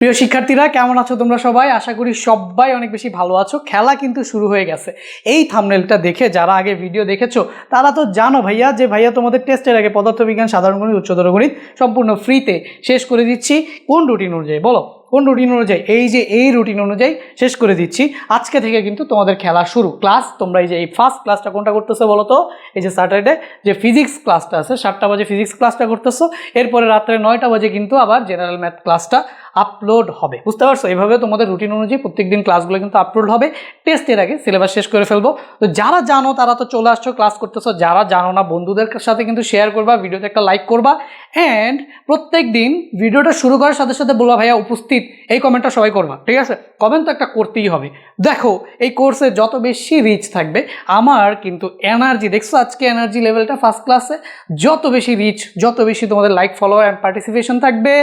প্রিয় শিক্ষার্থীরা কেমন আছো তোমরা সবাই? আশা করি সবাই অনেক বেশি ভালো আছো। খেলা কিন্তু শুরু হয়ে গেছে। এই থাম্বনেলটা দেখে যারা আগে ভিডিও দেখেছো তারা তো জানো ভাইয়া যে ভাইয়া তোমাদের টেস্টের আগে পদার্থবিজ্ঞান, সাধারণ গণিত, উচ্চতর গণিত সম্পূর্ণ ফ্রিতে শেষ করে দিচ্ছি। কোন রুটিন অনুযায়ী বলো? কোন রুটিন অনুযায়ী? এই রুটিন অনুযায়ী শেষ করে দিচ্ছি। আজকে থেকে কিন্তু তোমাদের খেলা শুরু। ক্লাস তোমরা এই ফার্স্ট ক্লাসটা কোনটা করতেছো বলো তো? এই যে স্যাটারডে যে ফিজিক্স ক্লাসটা আছে 7টা বাজে ফিজিক্স ক্লাসটা করতেছো। এরপরে রাত্রে 9টা বাজে কিন্তু আবার জেনারেল ম্যাথ ক্লাসটা আপলোড হবে। বুঝতে পারছো? এইভাবে তোমাদের রুটিন অনুযায়ী প্রত্যেকদিন ক্লাসগুলো কিন্তু আপলোড হবে। টেস্টের আগে সিলেবাস শেষ করে ফেলবো। তো যারা জানো তারা তো চলে আসছো, ক্লাস করতেছো। যারা জানো না বন্ধুদের সাথে কিন্তু শেয়ার করবা, ভিডিওতে একটা লাইক করবা অ্যান্ড প্রত্যেক দিন ভিডিওটা শুরু করার সাথে সাথে বলবা ভাইয়া উপস্থিত, এই কমেন্টটা সবাই করবা। ঠিক আছে? কমেন্ট তো একটা করতেই হবে। দেখো এই কোর্সে যত বেশি রিচ থাকবে আমার কিন্তু এনার্জি, দেখছো আজকে এনার্জি লেভেলটা ফার্স্ট ক্লাসে, যত বেশি রিচ, যত বেশি তোমাদের লাইক, ফলোয়ার অ্যান্ড পার্টিসিপেশন থাকবে,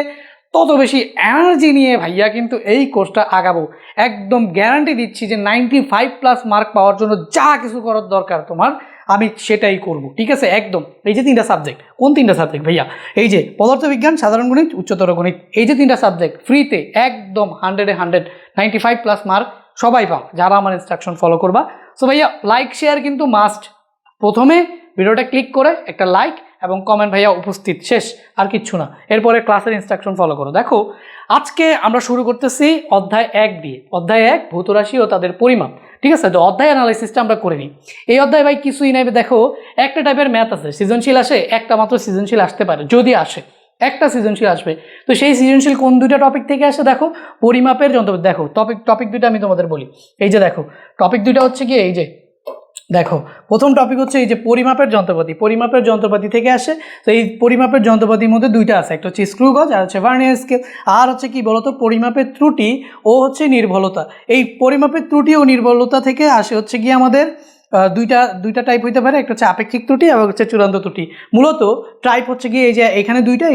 তত বেশি এনার্জি নিয়ে ভাইয়া কিন্তু এই কোর্সটা আগাবো। একদম গ্যারান্টি দিচ্ছি যে 95+ মার্ক পাওয়ার জন্য যা কিছু করার দরকার তোমার আমি সেটাই করব। ঠিক আছে? একদম। এই যে 3টা সাবজেক্ট, কোন 3টা সাবজেক্ট ভাইয়া? এই যে পদার্থবিজ্ঞান, সাধারণ গণিত, উচ্চতর গণিত, এই যে 3টা সাবজেক্ট ফ্রিতে একদম 100-এ 100, 95+ মার্ক সবাই পাও যারা আমার ইনস্ট্রাকশন ফলো করবা। সো ভাইয়া লাইক শেয়ার কিন্তু মাস্ট। প্রথমে ভিডিওটা ক্লিক করে একটা লাইক এবং কমেন্ট ভাইয়া উপস্থিত, শেষ আর কিচ্ছু না। এরপরে ক্লাসের ইনস্ট্রাকশন ফলো করো। দেখো আজকে আমরা শুরু করতেছি অধ্যায় 1 দিয়ে। অধ্যায় 1 ভৌত রাশি ও তাদের পরিমাপ। ঠিক আছে? তো অধ্যায় অ্যানালাইসিসটা আমরা করে নিই। এই অধ্যায় ভাই কিছুই নাই। দেখো একটা টাইপের ম্যাথ আছে, সৃজনশীল আসে, একটা মাত্র সৃজনশীল আসতে পারে, যদি আসে একটা সৃজনশীল আসবে। তো সেই সৃজনশীল কোন দুইটা টপিক থেকে আসে? দেখো পরিমাপের যন্ত্রপাতি। দেখো টপিক দুইটা আমি তোমাদের বলি। এই যে দেখো টপিক দুইটা হচ্ছে কি, এই যে দেখো প্রথম টপিক হচ্ছে এই যে পরিমাপের যন্ত্রপাতি। পরিমাপের যন্ত্রপাতি থেকে আসে। তো এই পরিমাপের যন্ত্রপাতির মধ্যে দুইটা আছে, একটা হচ্ছে স্ক্রু গজ আর হচ্ছে ভার্নিয়ার স্কেল। আর হচ্ছে কি বলতো, পরিমাপের ত্রুটি ও হচ্ছে নির্ভুলতা। এই পরিমাপের ত্রুটি ও নির্ভুলতা থেকে আসে হচ্ছে কি আমাদের দুইটা টাইপ হইতে পারে, একটা হচ্ছে আপেক্ষিক ত্রুটি এবং হচ্ছে চূড়ান্ত ত্রুটি। মূলত টাইপ হচ্ছে কি এই যে এখানে দুইটা,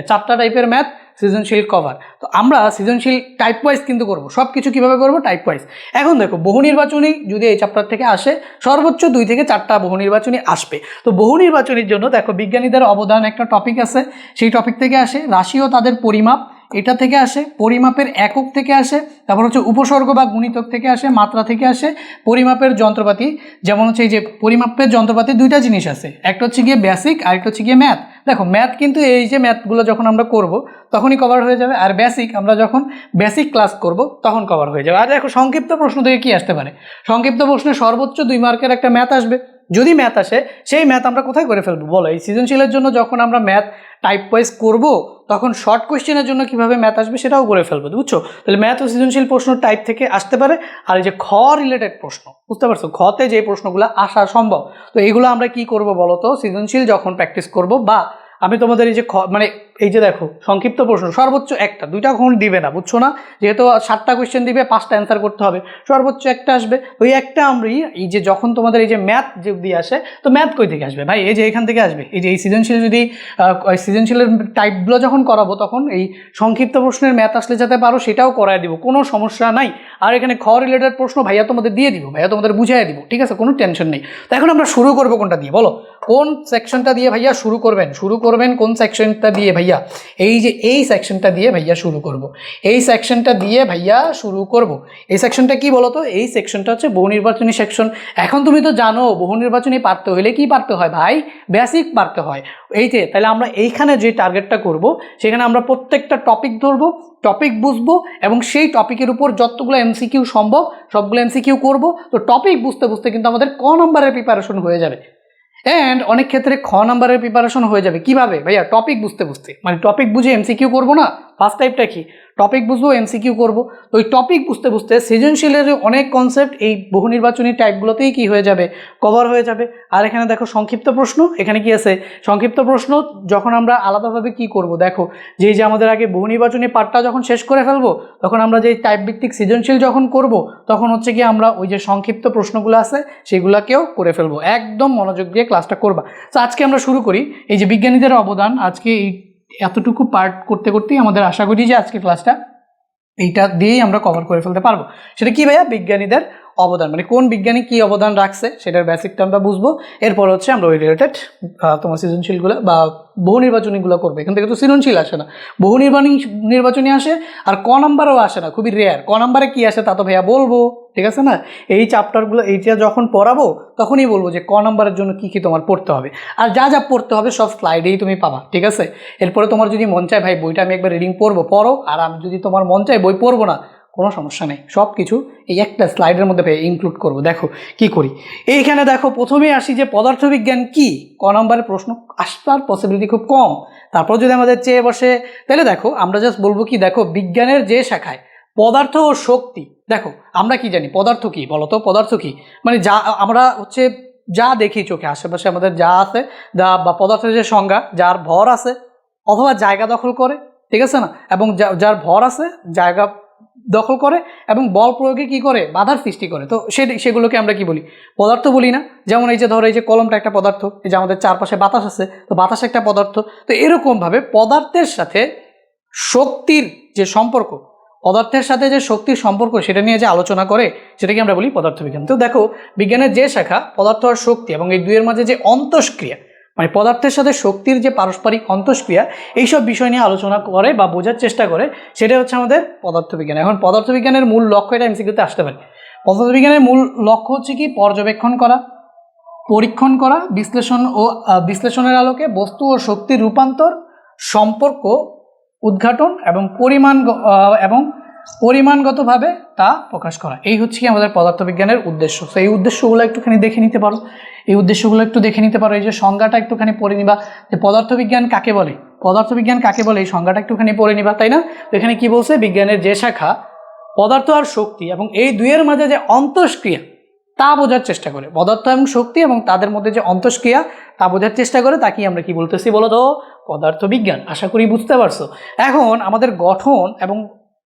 4টা টাইপের ম্যাথ সৃজনশীল কভার। তো আমরা সৃজনশীল টাইপ ওয়াইজ কিন্তু করবো। সব কিছু কীভাবে করবো? Type wise. এখন দেখো বহু নির্বাচনী যদি এই চ্যাপ্টার থেকে আসে, সর্বোচ্চ 2 থেকে 4টা বহু নির্বাচনী আসবে। তো বহু নির্বাচনীর জন্য দেখো বিজ্ঞানীদের অবদান একটা টপিক আছে, সেই টপিক থেকে আসে। রাশি ও তাদের পরিমাপ, এটা থেকে আসে। পরিমাপের একক থেকে আসে। তারপর হচ্ছে উপসর্গ বা গুণিতক থেকে আসে। মাত্রা থেকে আসে। পরিমাপের যন্ত্রপাতি, যেমন হচ্ছে এই যে পরিমাপের যন্ত্রপাতি দুইটা জিনিস আছে, একটা হচ্ছে গিয়ে বেসিক আর একটা হচ্ছে গিয়ে ম্যাথ। দেখো ম্যাথ কিন্তু এই যে ম্যাথগুলো যখন আমরা করব তখনই কভার হয়ে যাবে, আর বেসিক আমরা যখন বেসিক ক্লাস করব তখন কভার হয়ে যাবে। আর দেখো সংক্ষিপ্ত প্রশ্ন থেকে কি আসতে পারে? সংক্ষিপ্ত প্রশ্নে সর্বোচ্চ 2 মার্কের একটা ম্যাথ আসবে। যদি ম্যাথ আসে, সেই ম্যাথ আমরা কোথায় করে ফেলবো বলো? এই সৃজনশীলের জন্য যখন আমরা ম্যাথ টাইপ ওয়াইজ করব তখন শর্ট কোয়েশ্চেনের জন্য কিভাবে ম্যাথ আসবে সেটাও করে ফেলবো। বুঝছো? তাহলে ম্যাথ ও সৃজনশীল প্রশ্ন টাইপ থেকে আসতে পারে। আর এই যে খ রিলেটেড প্রশ্ন, বুঝতে পারছো, খতে যে প্রশ্নগুলো আসা সম্ভব, তো এইগুলো আমরা কি করব বলো তো? সৃজনশীল যখন প্র্যাকটিস করব, বা আমি তোমাদের এই যে মানে এই যে দেখো সংক্ষিপ্ত প্রশ্ন সর্বোচ্চ একটা, 2টা কখন দিবে না, বুঝছো না? যেহেতু 7টা কোয়েশ্চেন দিবে, 5টা অ্যান্সার করতে হবে, সর্বোচ্চ একটা আসবে। ওই একটা আমরা এই যে যখন তোমাদের এই যে ম্যাথ যদি আসে, তো ম্যাথ কই থেকে আসবে ভাই? এই যে এখান থেকে আসবে। এই যে এই সৃজনশীল যদি সৃজনশীলের টাইপগুলো যখন করাবো তখন এই সংক্ষিপ্ত প্রশ্নের ম্যাথ আসলে যাতে পারো সেটাও করায় দিব, কোনো সমস্যা নাই। আর এখানে খ রিলেটেড প্রশ্ন ভাইয়া তোমাদের দিয়ে দিব, ভাইয়া তোমাদের বুঝাই দিব। ঠিক আছে? কোনো টেনশন নেই। তো এখন আমরা শুরু করবো কোনটা দিয়ে বলো? কোন সেকশনটা দিয়ে ভাইয়া শুরু করবেন? কোন সেকশনটা দিয়ে ভাইয়া? এই যে এই সেকশনটা দিয়ে ভাইয়া শুরু করব। এই সেকশনটা দিয়ে ভাইয়া শুরু করব। এই সেকশনটা কি বলো তো? এই সেকশনটা হচ্ছে বহু নির্বাচনী সেকশন। এখন তুমি তো জানো বহু নির্বাচনী পারতে হলে কি পারতে হয় ভাই? বেসিক পারতে হয়। এই যে তাহলে আমরা এইখানে যে টার্গেটটা করব, সেখানে আমরা প্রত্যেকটা টপিক ধরবো, টপিক বুঝবো এবং সেই টপিকের উপর যতগুলো এমসিকিউ সম্ভব সবগুলো এমসিকিউ করব। তো টপিক বুঝতে বুঝতে কিন্তু আমাদের ক নম্বরের প্রিপারেশন হয়ে যাবে। অ্যান্ড অনেক ক্ষেত্রে খ নাম্বারের প্রিপারেশন হয়ে যাবে। কিভাবে ভাইয়া? টপিক বুঝতে বুঝতে, মানে টপিক বুঝে এমসিকিউ করবো না। ফার্স্ট টাইপটা কি? টপিক বুঝবো, এমসিকিউ করবো। তো ওই টপিক বুঝতে বুঝতে সৃজনশীলের অনেক কনসেপ্ট এই বহু নির্বাচনী টাইপগুলোতেই কি হয়ে যাবে? কভার হয়ে যাবে। আর এখানে দেখো সংক্ষিপ্ত প্রশ্ন, এখানে কি আছে? সংক্ষিপ্ত প্রশ্ন যখন আমরা আলাদাভাবে কি করব, দেখো যেই যে আমাদের আগে বহু নির্বাচনী পার্টটা যখন শেষ করে ফেলবো, তখন আমরা যে টাইপ ভিত্তিক সৃজনশীল যখন করব, তখন হচ্ছে কি আমরা ওই যে সংক্ষিপ্ত প্রশ্নগুলো আছে সেগুলোকেও করে ফেলবো। একদম মনোযোগ দিয়ে ক্লাসটা করবা। তো আজকে আমরা শুরু করি। এই যে বিজ্ঞানীদের অবদান, আজকে এই এতটুকু পার্ট করতে করতেই আমাদের আশা করি যে আজকে ক্লাসটা এইটা দিয়েই আমরা কভার করে ফেলতে পারবো। সেটা কি ভাইয়া? বিজ্ঞানীদের অবদান, মানে কোন বিজ্ঞানী কি অবদান রাখছে সেটার বেসিকটা আমরা বুঝবো। এরপর হচ্ছে আমরা ওই রিলেটেড তোমার সৃজনশীলগুলো বা বহু নির্বাচনীগুলো করবো। এখান থেকে তো সৃজনশীল আসে না, বহু নির্বাচনী আসে, আর ক নাম্বারও আসে না, খুবই রেয়ার। ক নাম্বারে কি আসে তা তো ভাইয়া বলবো, ঠিক আছে না? এই চ্যাপ্টারগুলো এইটা যখন পড়াবো তখনই বলবো যে ক নাম্বারের জন্য কি কি তোমার পড়তে হবে, আর যা যা পড়তে হবে সব স্লাইডেই তুমি পাবা, ঠিক আছে? এরপরে তোমার যদি মন চায় ভাই বইটা আমি একবার রিডিং পড়বো, পড়ো। আর আমি যদি তোমার মন চায় বই পড়বো না, কোনো সমস্যা নেই, সব কিছু এই একটা স্লাইডের মধ্যে ইনক্লুড করবো। দেখো কি করি এইখানে, দেখো প্রথমেই আসি যে পদার্থবিজ্ঞান কি। ক নম্বরের প্রশ্ন আসার পসিবিলিটি খুব কম। তারপর যদি আমাদের চেয়ে বসে তাহলে দেখো আমরা জাস্ট বলবো কি, দেখো বিজ্ঞানের যে শাখায় পদার্থ ও শক্তি, দেখো আমরা কি জানি পদার্থ কি বলতো? পদার্থ কি মানে যা আমরা হচ্ছে যা দেখি চোখে আশেপাশে আমাদের যা আছে, বা পদার্থের যে সংজ্ঞা, যার ভর আছে অথবা জায়গা দখল করে, ঠিক আছে না? এবং যার ভর আছে, জায়গা দখল করে এবং বল প্রয়োগে কি করে, বাধার সৃষ্টি করে। তো সেগুলোকে আমরা কি বলি? পদার্থ বলি না? যেমন এই যে ধরো এই যে কলমটা একটা পদার্থ, এই যে আমাদের চারপাশে বাতাস আছে, তো বাতাস একটা পদার্থ। তো এরকমভাবে পদার্থের সাথে শক্তির যে সম্পর্ক, পদার্থের সাথে যে শক্তির সম্পর্ক সেটা নিয়ে যে আলোচনা করে সেটাকে আমরা বলি পদার্থবিজ্ঞান। তো দেখো বিজ্ঞানের যে শাখা পদার্থ আর শক্তি এবং এই দুইয়ের মাঝে যে অন্তঃক্রিয়া, মানে পদার্থের সাথে শক্তির যে পারস্পরিক অন্তঃক্রিয়া, এইসব বিষয় নিয়ে আলোচনা করে বা বোঝার চেষ্টা করে, সেটা হচ্ছে আমাদের পদার্থবিজ্ঞান। এখন পদার্থবিজ্ঞানের মূল লক্ষ্য, এটা এমসিকিউতে আসতে পারে। পদার্থবিজ্ঞানের মূল লক্ষ্য হচ্ছে কি, পর্যবেক্ষণ করা, পরীক্ষণ করা, বিশ্লেষণের আলোকে বস্তু ও শক্তির রূপান্তর, সম্পর্ক উদ্ঘাটন এবং পরিমাণগতভাবে তা প্রকাশ করা। এই হচ্ছে কি আমাদের পদার্থবিজ্ঞানের উদ্দেশ্য। তো এই উদ্দেশ্যগুলো একটুখানি দেখে নিতে পারো, এই যে সংজ্ঞাটা একটুখানি পড়ে নিবা, যে পদার্থবিজ্ঞান কাকে বলে, এই সংজ্ঞাটা একটুখানি পড়ে নিবা, তাই না? তো এখানে কি বলছে, বিজ্ঞানের যে শাখা পদার্থ আর শক্তি এবং এই দুইয়ের মাঝে যে অন্তঃক্রিয়া তা বোঝার চেষ্টা করে, পদার্থ এবং শক্তি এবং তাদের মধ্যে যে অন্তঃক্রিয়া তা বোঝার চেষ্টা করে, তাকেই আমরা কি বলতেছি বলো তো? পদার্থবিজ্ঞান। আশা করি বুঝতে পারছো। এখন আমাদের গঠন এবং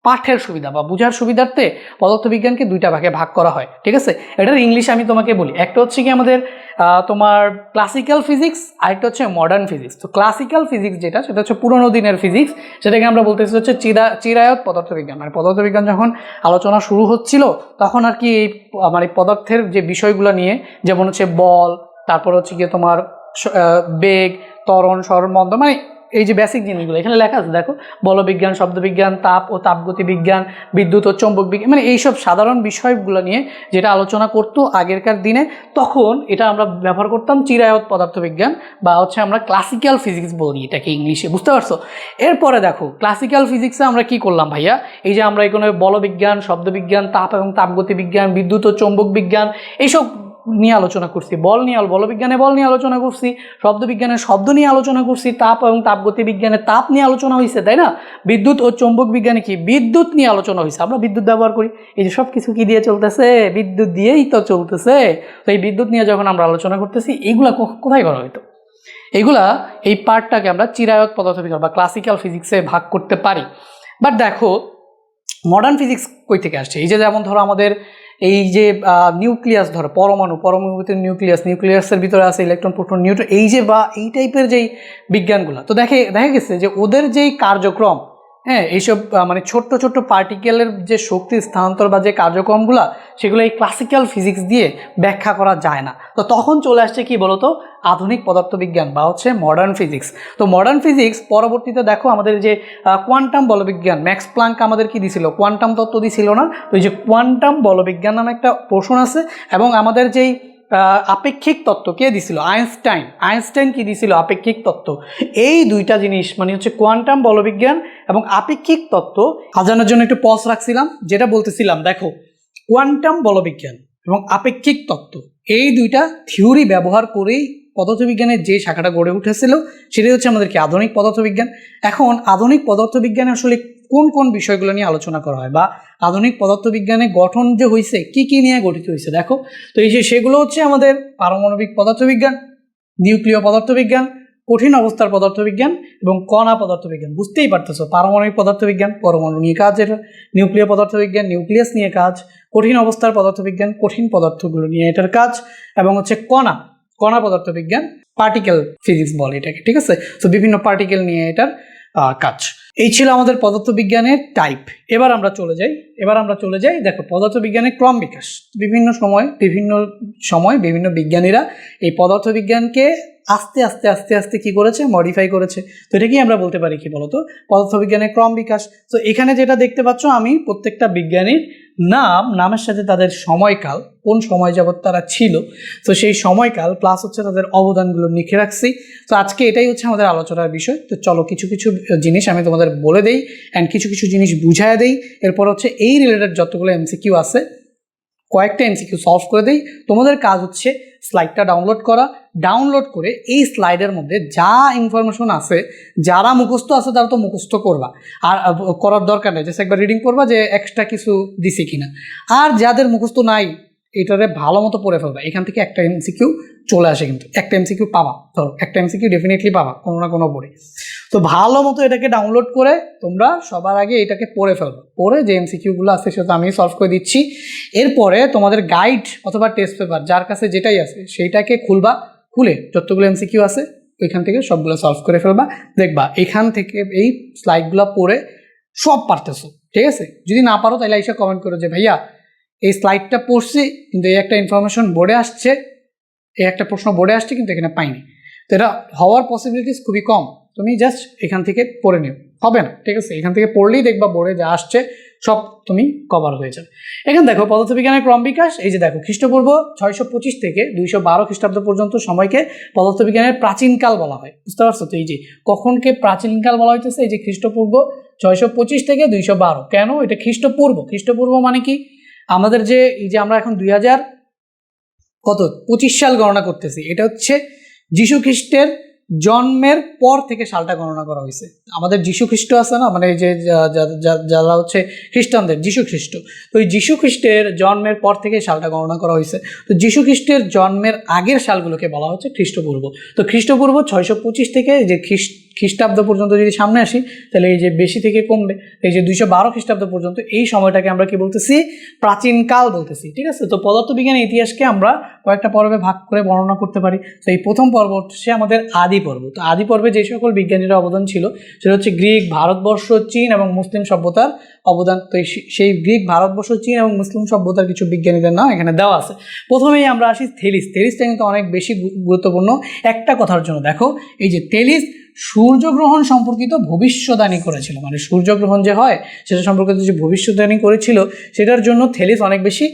পাঠের সুবিধা বা বোঝার সুবিধার্থে পদার্থবিজ্ঞানকে দুইটা ভাগে ভাগ করা হয়, ঠিক আছে? এটার ইংলিশ আমি তোমাকে বলি, একটা হচ্ছে কি আমাদের তোমার ক্লাসিক্যাল ফিজিক্স, আরেকটা হচ্ছে মডার্ন ফিজিক্স। তো ক্লাসিক্যাল ফিজিক্স যেটা, সেটা হচ্ছে পুরোনো দিনের ফিজিক্স, সেটাকে আমরা বলতেছি হচ্ছে চিরায়ত পদার্থবিজ্ঞান। মানে পদার্থবিজ্ঞান যখন আলোচনা শুরু হচ্ছিল তখন আর কি এই মানে পদার্থের যে বিষয়গুলো নিয়ে, যেমন হচ্ছে বল, তারপর হচ্ছে গিয়ে তোমার বেগ, ত্বরণ, সরণ, মন্দন, মানে এই যে বেসিক জিনিসগুলো এখানে লেখা আছে, দেখো বলবিজ্ঞান, শব্দবিজ্ঞান, তাপ ও তাপগতি বিজ্ঞান, বিদ্যুৎ ও চৌম্বক বিজ্ঞান, মানে এইসব সাধারণ বিষয়গুলো নিয়ে যেটা আলোচনা করতো আগেরকার দিনে, তখন এটা আমরা ব্যবহার করতাম চিরায়ত পদার্থবিজ্ঞান, বা হচ্ছে আমরা ক্লাসিক্যাল ফিজিক্স বলি এটাকে ইংলিশে, বুঝতে পারছো? এরপরে দেখো ক্লাসিক্যাল ফিজিক্সে আমরা কি করলাম ভাইয়া, এই যে আমরা এখানে বলবিজ্ঞান, শব্দবিজ্ঞান, তাপ এবং তাপগতি বিজ্ঞান, বিদ্যুৎ ও চৌম্বক বিজ্ঞান, এইসব নিয়ে আলোচনা করছি। বলবিজ্ঞানে বল নিয়ে আলোচনা করছি, শব্দবিজ্ঞানের শব্দ নিয়ে আলোচনা করছি, তাপ এবং তাপগতি বিজ্ঞানে তাপ নিয়ে আলোচনা হয়েছে, তাই না? বিদ্যুৎ ও চৌম্বক বিজ্ঞানে কি বিদ্যুৎ নিয়ে আলোচনা হয়েছে, আমরা বিদ্যুৎ ব্যবহার করি। এই যে সব কিছু কি দিয়ে চলতেছে, বিদ্যুৎ দিয়েই তো চলতেছে। তো এই বিদ্যুৎ নিয়ে যখন আমরা আলোচনা করতেছি, এইগুলা কোথায় করা হইতো? এইগুলা এই পার্টটাকে আমরা চিরায়ত পদার্থবিজ্ঞান বা ক্লাসিক্যাল ফিজিক্সে ভাগ করতে পারি। বাট দেখো মডার্ন ফিজিক্স কই থেকে আসছে? এই যে যেমন ধরো আমাদের এই যে নিউক্লিয়াস, ধরো পরমাণুর ভিতরে নিউক্লিয়াসের ভিতরে আছে ইলেকট্রন, প্রোটন, নিউট্রন, এই যে বা এই টাইপের যেই বিজ্ঞানগুলো, তো দেখা গেছে যে ওদের যেই কার্যক্রম, হ্যাঁ, এইসব মানে ছোট্ট ছোট্ট পার্টিকেলের যে শক্তি স্থানান্তর বা যে কার্যক্রমগুলো, সেগুলো এই ক্লাসিক্যাল ফিজিক্স দিয়ে ব্যাখ্যা করা যায় না। তো তখন চলে আসছে কি বলতো, আধুনিক পদার্থবিজ্ঞান বা হচ্ছে মডার্ন ফিজিক্স। তো মডার্ন ফিজিক্স পরবর্তীতে দেখো আমাদের যে কোয়ান্টাম বলবিজ্ঞান, ম্যাক্স প্লাঙ্ক আমাদের কি দিছিল, কোয়ান্টাম তত্ত্ব দিছিল না? তো এই যে কোয়ান্টাম বলবিজ্ঞান নামে একটা পোর্শন আছে, এবং আমাদের যেই আপেক্ষিক তত্ত্ব কে দিছিল, আইনস্টাইন কি দিছিল, আপেক্ষিক তত্ত্ব। এই দুইটা জিনিস মানে হচ্ছে কোয়ান্টাম বলবিজ্ঞান এবং আপেক্ষিক তত্ত্ব। আজানোর জন্য একটু পজ রাখছিলাম, যেটা বলতেছিলাম, দেখো কোয়ান্টাম বলবিজ্ঞান এবং আপেক্ষিক তত্ত্ব এই দুইটা থিওরি ব্যবহার করেই পদার্থবিজ্ঞানের যে শাখাটা গড়ে উঠেছিল সেটাই হচ্ছে আমাদের কি আধুনিক পদার্থবিজ্ঞান। এখন আধুনিক পদার্থবিজ্ঞানে আসলে কোন কোন বিষয়গুলো নিয়ে আলোচনা করা হয়, বা আধুনিক পদার্থবিজ্ঞানের গঠন যে হয়েছে কি কি নিয়ে গঠিত হয়েছে, দেখো তো এই যে সেগুলো হচ্ছে আমাদের পারমাণবিক পদার্থবিজ্ঞান, নিউক্লিয় পদার্থবিজ্ঞান, কঠিন অবস্থার পদার্থবিজ্ঞান এবং কণা পদার্থবিজ্ঞান। বুঝতেই পারতেছো, পারমাণবিক পদার্থবিজ্ঞান পরমাণু নিয়ে কাজ, এটা নিউক্লিয় পদার্থবিজ্ঞান নিউক্লিয়াস নিয়ে কাজ, কঠিন অবস্থার পদার্থবিজ্ঞান কঠিন পদার্থগুলো নিয়ে এটার কাজ, এবং হচ্ছে কণা পদার্থবিজ্ঞান পার্টিকেল ফিজিক্স বলে এটাকে, ঠিক আছে? তো বিভিন্ন পার্টিকেল নিয়ে এটার কাজ। এই ছিল আমাদের পদার্থবিজ্ঞানের টাইপ। এবার আমরা চলে যাই দেখো পদার্থবিজ্ঞানের ক্রম বিকাশ। বিভিন্ন সময় বিভিন্ন বিজ্ঞানীরা এই পদার্থবিজ্ঞানকে আস্তে আস্তে আস্তে আস্তে কি করেছে, মডিফাই করেছে। তো এটা কি আমরা বলতে পারি কি বলতো, পদার্থবিজ্ঞানের ক্রম বিকাশ। তো এখানে যেটা দেখতে পাচ্ছ আমি প্রত্যেকটা বিজ্ঞানীর নামের সাথে তাদের সময়কাল, কোন সময় যাবত তারা ছিল, তো সেই সময়কাল প্লাস হচ্ছে তাদের অবদানগুলো লিখে রাখছি। তো আজকে এটাই হচ্ছে আমাদের আলোচনার বিষয়। তো চলো কিছু কিছু জিনিস আমি তোমাদের বলে দেই অ্যান্ড কিছু কিছু জিনিস বুঝায় দেই। এরপর হচ্ছে এই রিলেটেড যতগুলো এমসিকিউ আছে কয়েকটা এমসিকিউ সলভ করে দেই। তোমাদের কাজ হচ্ছে স্লাইডটা ডাউনলোড করে এই স্লাইডের মধ্যে যা ইনফরমেশন আছে, যারা মুখস্থ আছে তারা তো মুখস্থ করবা, আর করার দরকার নেই, জাস্ট একবার রিডিং করবা যে এক্সট্রা কিছু দিছি কিনা। আর যাদের মুখস্থ নাই এটারে ভালো মতো পড়ে ফেলবা। এখান থেকে একটা এমসিকিউ চলে আসে, কিন্তু একটা এমসিকিউ পাবা, ধরো একটা এমসিকিউ ডেফিনেটলি পাবা কোনো না কোনো পড়ে। তো ভালো মতো এটাকে ডাউনলোড করে তোমরা সবার আগে এটাকে পড়ে ফেলবা, পড়ে যে এমসিকিউগুলো আছে সেটা আমি সলভ করে দিচ্ছি। এরপরে তোমাদের গাইড অথবা টেস্ট পেপার যার কাছে যেটাই আছে সেইটাকে খুলে যতগুলো এমসিকিউ আছে ওইখান থেকে সবগুলো সলভ করে ফেলবা। দেখবা এখান থেকে এই স্লাইডগুলো পড়ে সব পারতেছো, ঠিক আছে? যদি না পারো তাহলে এসে কমেন্ট করো যে ভাইয়া এই স্লাইডটা পড়ছি কিন্তু এই একটা ইনফরমেশন বোর্ডে আসছে, এই একটা প্রশ্ন বোর্ডে আসছে কিন্তু এখানে পাইনি। তো এটা হওয়ার পসিবিলিটিস খুবই কম, তুমি জাস্ট এখান থেকে পড়ে নিও, হবে না, ঠিক আছে? এখান থেকে পড়লেই দেখবা বোর্ডে যা আসছে সব তুমি কভার হয়ে যাবে। এখানে দেখো পদার্থবিজ্ঞানের ক্রম বিকাশ, এই যে দেখো খ্রিস্টপূর্ব 625 থেকে 212 খ্রিস্টাব্দ পর্যন্ত সময়কে পদার্থবিজ্ঞানের প্রাচীনকাল বলা হয়। বুঝতে পারছো? তো এই যে কখনকে প্রাচীনকাল বলা হইতেছে, এই যে খ্রিস্টপূর্ব 625 থেকে 212। কেন এটা খ্রিস্টপূর্ব মানে কি? আমাদের যে এই যে আমরা এখন 2025 সাল গণনা করতেছি, এটা হচ্ছে যীশু খ্রিস্টের জন্মের পর থেকে সালটা গণনা করা হয়েছে। আমাদের যীশু খ্রিস্ট আছে না, মানে যে যারা হচ্ছে খ্রিস্টানদের যীশু খ্রিস্ট, তো এই যীশু খ্রিস্টের জন্মের পর থেকে সালটা গণনা করা হয়েছে। তো যীশু খ্রিস্টের জন্মের আগের সালগুলোকে বলা হচ্ছে খ্রিস্টপূর্ব। তো খ্রিস্টপূর্ব 625 থেকে যে খ্রিস্টাব্দ পর্যন্ত যদি সামনে আসি তাহলে এই যে বেশি থেকে কমবে, এই যে 212 খ্রিস্টাব্দ পর্যন্ত এই সময়টাকে আমরা কি বলতেছি? প্রাচীনকাল বলতেছি, ঠিক আছে? তো পদার্থবিজ্ঞানের ইতিহাসকে আমরা কয়েকটা পর্বে ভাগ করে বর্ণনা করতে পারি। তো এই প্রথম পর্ব হচ্ছে আমাদের আদি পর্ব। তো আদি পর্বে যে সকল বিজ্ঞানীরা অবদান ছিল সেটা হচ্ছে গ্রিক, ভারতবর্ষ, চীন এবং মুসলিম সভ্যতার অবদান। তো সেই গ্রিক, ভারতবর্ষ, চীন এবং মুসলিম সভ্যতার কিছু বিজ্ঞানীদের নাম এখানে দেওয়া আছে। প্রথমেই আমরা আসি থেলিসটা কিন্তু অনেক বেশি গুরুত্বপূর্ণ একটা কথার জন্য। দেখো এই যে থেলিস সূর্যগ্রহণ সম্পর্কিত ভবিষ্যদ্বাণী করেছিল, মানে সূর্যগ্রহণ যে হয় সেটা সম্পর্কিত যে ভবিষ্যদ্বাণী করেছিল সেটার জন্য থেলিস অনেক বেশি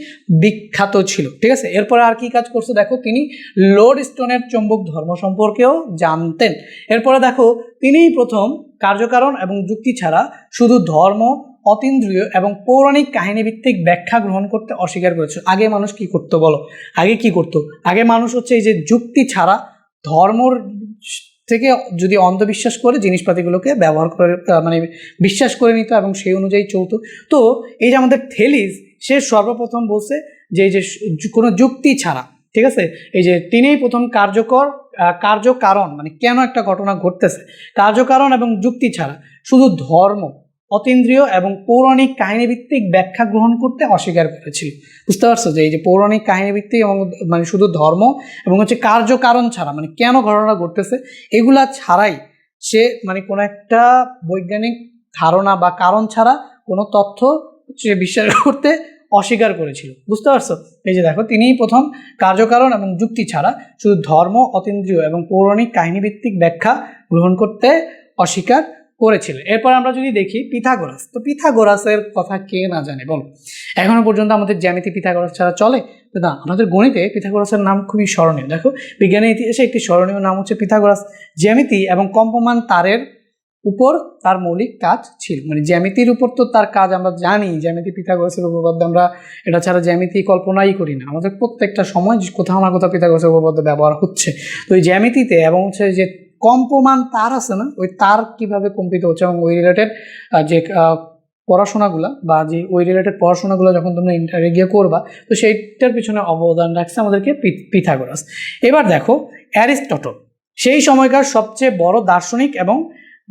বিখ্যাত ছিল, ঠিক আছে? এরপরে আর কি কাজ করছে দেখো, তিনি লোডস্টোনের চৌম্বক ধর্ম সম্পর্কেও জানতেন। এরপরে দেখো তিনিই প্রথম কার্যকারণ এবং যুক্তি ছাড়া শুধু ধর্ম, অতীন্দ্রিয় এবং পৌরাণিক কাহিনীভিত্তিক ব্যাখ্যা গ্রহণ করতে অস্বীকার করেছে। আগে মানুষ কি করতো বলো? আগে মানুষ হচ্ছে এই যে যুক্তি ছাড়া ধর্মর থেকে যদি অন্ধবিশ্বাস করে জিনিসপাতিগুলোকে ব্যবহার করে, মানে বিশ্বাস করে নিত এবং সেই অনুযায়ী চলতো। তো এই যে আমাদের থেলিস, সে সর্বপ্রথম বলছে যে এই যে কোনো যুক্তি ছাড়া, ঠিক আছে, এই যে তিনিই প্রথম কার্যকারণ, মানে কেন একটা ঘটনা ঘটতেছে, কার্যকারণ এবং যুক্তি ছাড়া শুধু ধর্ম, অতীন্দ্রিয় এবং পৌরাণিক কাহিনীভিত্তিক ব্যাখ্যা গ্রহণ করতে অস্বীকার করেছিল। বুঝতে পারছো? যে এই যে পৌরাণিক কাহিনীভিত্তিক এবং মানে শুধু ধর্ম এবং হচ্ছে কার্যকারণ ছাড়া, মানে কেন ঘটনা ঘটতেছে এগুলা ছাড়াই সে মানে কোনো একটা বৈজ্ঞানিক ধারণা বা কারণ ছাড়া কোনো তথ্য সে বিশ্বাস করতে অস্বীকার করেছিল। বুঝতে পারছো? এই যে দেখো তিনিই প্রথম কার্যকারণ এবং যুক্তি ছাড়া শুধু ধর্ম, অতীন্দ্রিয় এবং পৌরাণিক কাহিনীভিত্তিক ব্যাখ্যা গ্রহণ করতে অস্বীকার করেছিল। এরপর আমরা যদি দেখি পিথাগোরাস, তো পিথাগোরাসের কথা কে না জানে বলো? এখনো পর্যন্ত আমাদের জ্যামিতি পিথাগোরাস ছাড়া চলে না, আমাদের গণিতে পিথাগোরাসের নাম খুবই স্মরণীয়। দেখো বিজ্ঞানের ইতিহাসে একটি স্মরণীয় নাম হচ্ছে পিথাগোরাস। জ্যামিতি এবং কম্পমান তারের উপর তার মৌলিক কাজ ছিল, মানে জ্যামিতির উপর তো তার কাজ আমরা জানি, জ্যামিতি পিথাগোরাসের উপপাদ্য আমরা এটা ছাড়া জ্যামিতি কল্পনাই করি না। আমাদের প্রত্যেকটা সময় কোথাও না কোথাও পিথাগোরাসের উপপাদ্য ব্যবহার হচ্ছে। তো এই জ্যামিতিতে এবং হচ্ছে যে কম্পমান তার আছে না, ওই তার কিভাবে কম্পিত হচ্ছে এবং ওই রিলেটেড যে পড়াশোনাগুলো বা যে ওই রিলেটেড পড়াশোনাগুলো যখন তোমরা ইন্টারে গিয়ে করবা, তো সেইটার পিছনে অবদান রাখছে আমাদেরকে পিথাগোরাস। এবার দেখো অ্যারিস্টটল, সেই সময়কার সবচেয়ে বড় দার্শনিক এবং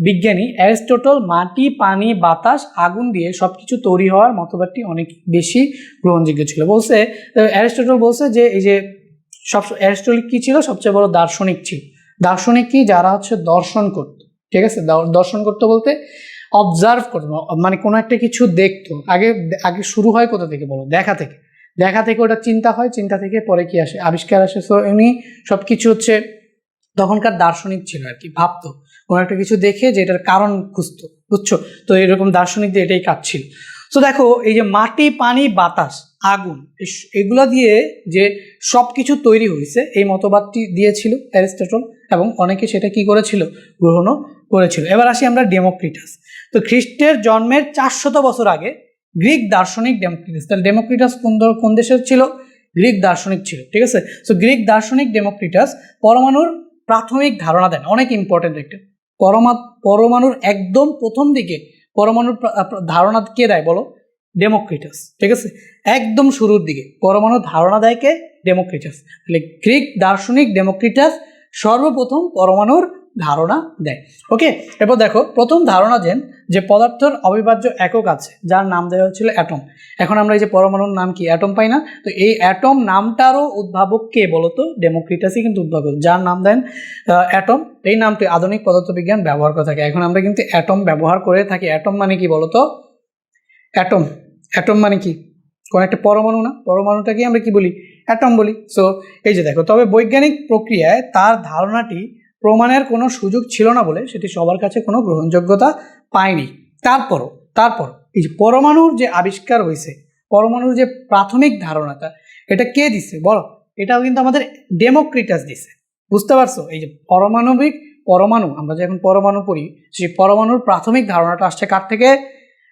বিজ্ঞানী অ্যারিস্টটল মাটি, পানি, বাতাস, আগুন দিয়ে সবকিছু তৈরি হওয়ার মতবাদটি অনেক বেশি গ্রহণযোগ্য ছিল। অ্যারিস্টটল বলছে যে এই যে অ্যারিস্টটল কি ছিল? সবচেয়ে বড় দার্শনিক ছিল। দার্শনিক কি? যারা হচ্ছে দর্শন করত, ঠিক আছে? দর্শন করতে বলতে অবজার্ভ করতো, মানে কোনো একটা কিছু দেখতো। আগে আগে শুরু হয় কোথা থেকে বলো? দেখা থেকে। দেখা থেকে ওটা চিন্তা হয়, চিন্তা থেকে পরে কি আসে? আবিষ্কার আসে। সো উনি সব কিছু হচ্ছে তখনকার দার্শনিক ছিল আর কি, ভাবতো কোনো একটা কিছু দেখে যে এটার কারণ খুঁজতো, বুঝছো? তো এরকম দার্শনিকদের এটাই কাজ ছিল। তো দেখো এই যে মাটি, পানি, বাতাস, আগুন, এগুলা দিয়ে যে সব কিছু তৈরি হয়েছে, এই মতবাদটি দিয়েছিল অ্যারিস্টটল, এবং অনেকে সেটা কি করেছিল? গ্রহণও করেছিল। এবার আসি আমরা ডেমোক্রিটাস। তো খ্রিস্টের জন্মের 400 বছর আগে গ্রিক দার্শনিক ডেমোক্রিটাস, তাহলে ডেমোক্রিটাস কোন দেশের ছিল? গ্রিক দার্শনিক ছিল, ঠিক আছে? সো গ্রিক দার্শনিক ডেমোক্রিটাস পরমাণুর প্রাথমিক ধারণা দেন, অনেক ইম্পর্টেন্ট একটা। পরমাণুর একদম প্রথম দিকে পরমাণুর ধারণা কে দেয় বলো? ডেমোক্রিটাস, ঠিক আছে? একদম শুরুর দিকে পরমাণুর ধারণা দেয় কে? ডেমোক্রিটাস। তাহলে গ্রিক দার্শনিক ডেমোক্রিটাস সর্বপ্রথম পরমাণুর ধারণা দেয়। ওকে, এরপর দেখো প্রথম ধারণা দেন যে পদার্থের অবিভাজ্য একক আছে, যার নাম দেওয়া হয়েছিল অ্যাটম। এখন আমরা এই যে পরমাণুর নাম কি? অ্যাটম পাই না? তো এই অ্যাটম নামটারও উদ্ভাবক কে বলতো? ডেমোক্রিটাসই কিন্তু উদ্ভাবক, যার নাম দেন অ্যাটম। এই নামটি আধুনিক পদার্থবিজ্ঞান ব্যবহার করে থাকে। এখন আমরা কিন্তু অ্যাটম ব্যবহার করে থাকি। অ্যাটম মানে কি বলতো? অ্যাটম, অ্যাটম মানে কি? কোন একটা পরমাণু না? পরমাণুটাকে আমরা কি বলি? অ্যাটম বলি। সো এই যে দেখো, তবে বৈজ্ঞানিক প্রক্রিয়ায় তার ধারণাটি প্রমাণের কোনো সুযোগ ছিল না বলে সেটি সবার কাছে কোনো গ্রহণযোগ্যতা পায়নি। তারপর এই যে পরমাণুর যে আবিষ্কার হয়েছে, পরমাণুর যে প্রাথমিক ধারণাটা, এটা কে দিছে বলো? এটাও কিন্তু আমাদের ডেমোক্রিটাস দিছে। বুঝতে পারছো? এই যে পরমাণু, আমরা যখন পরমাণু পড়ি, সেই পরমাণুর প্রাথমিক ধারণাটা আসছে কার থেকে?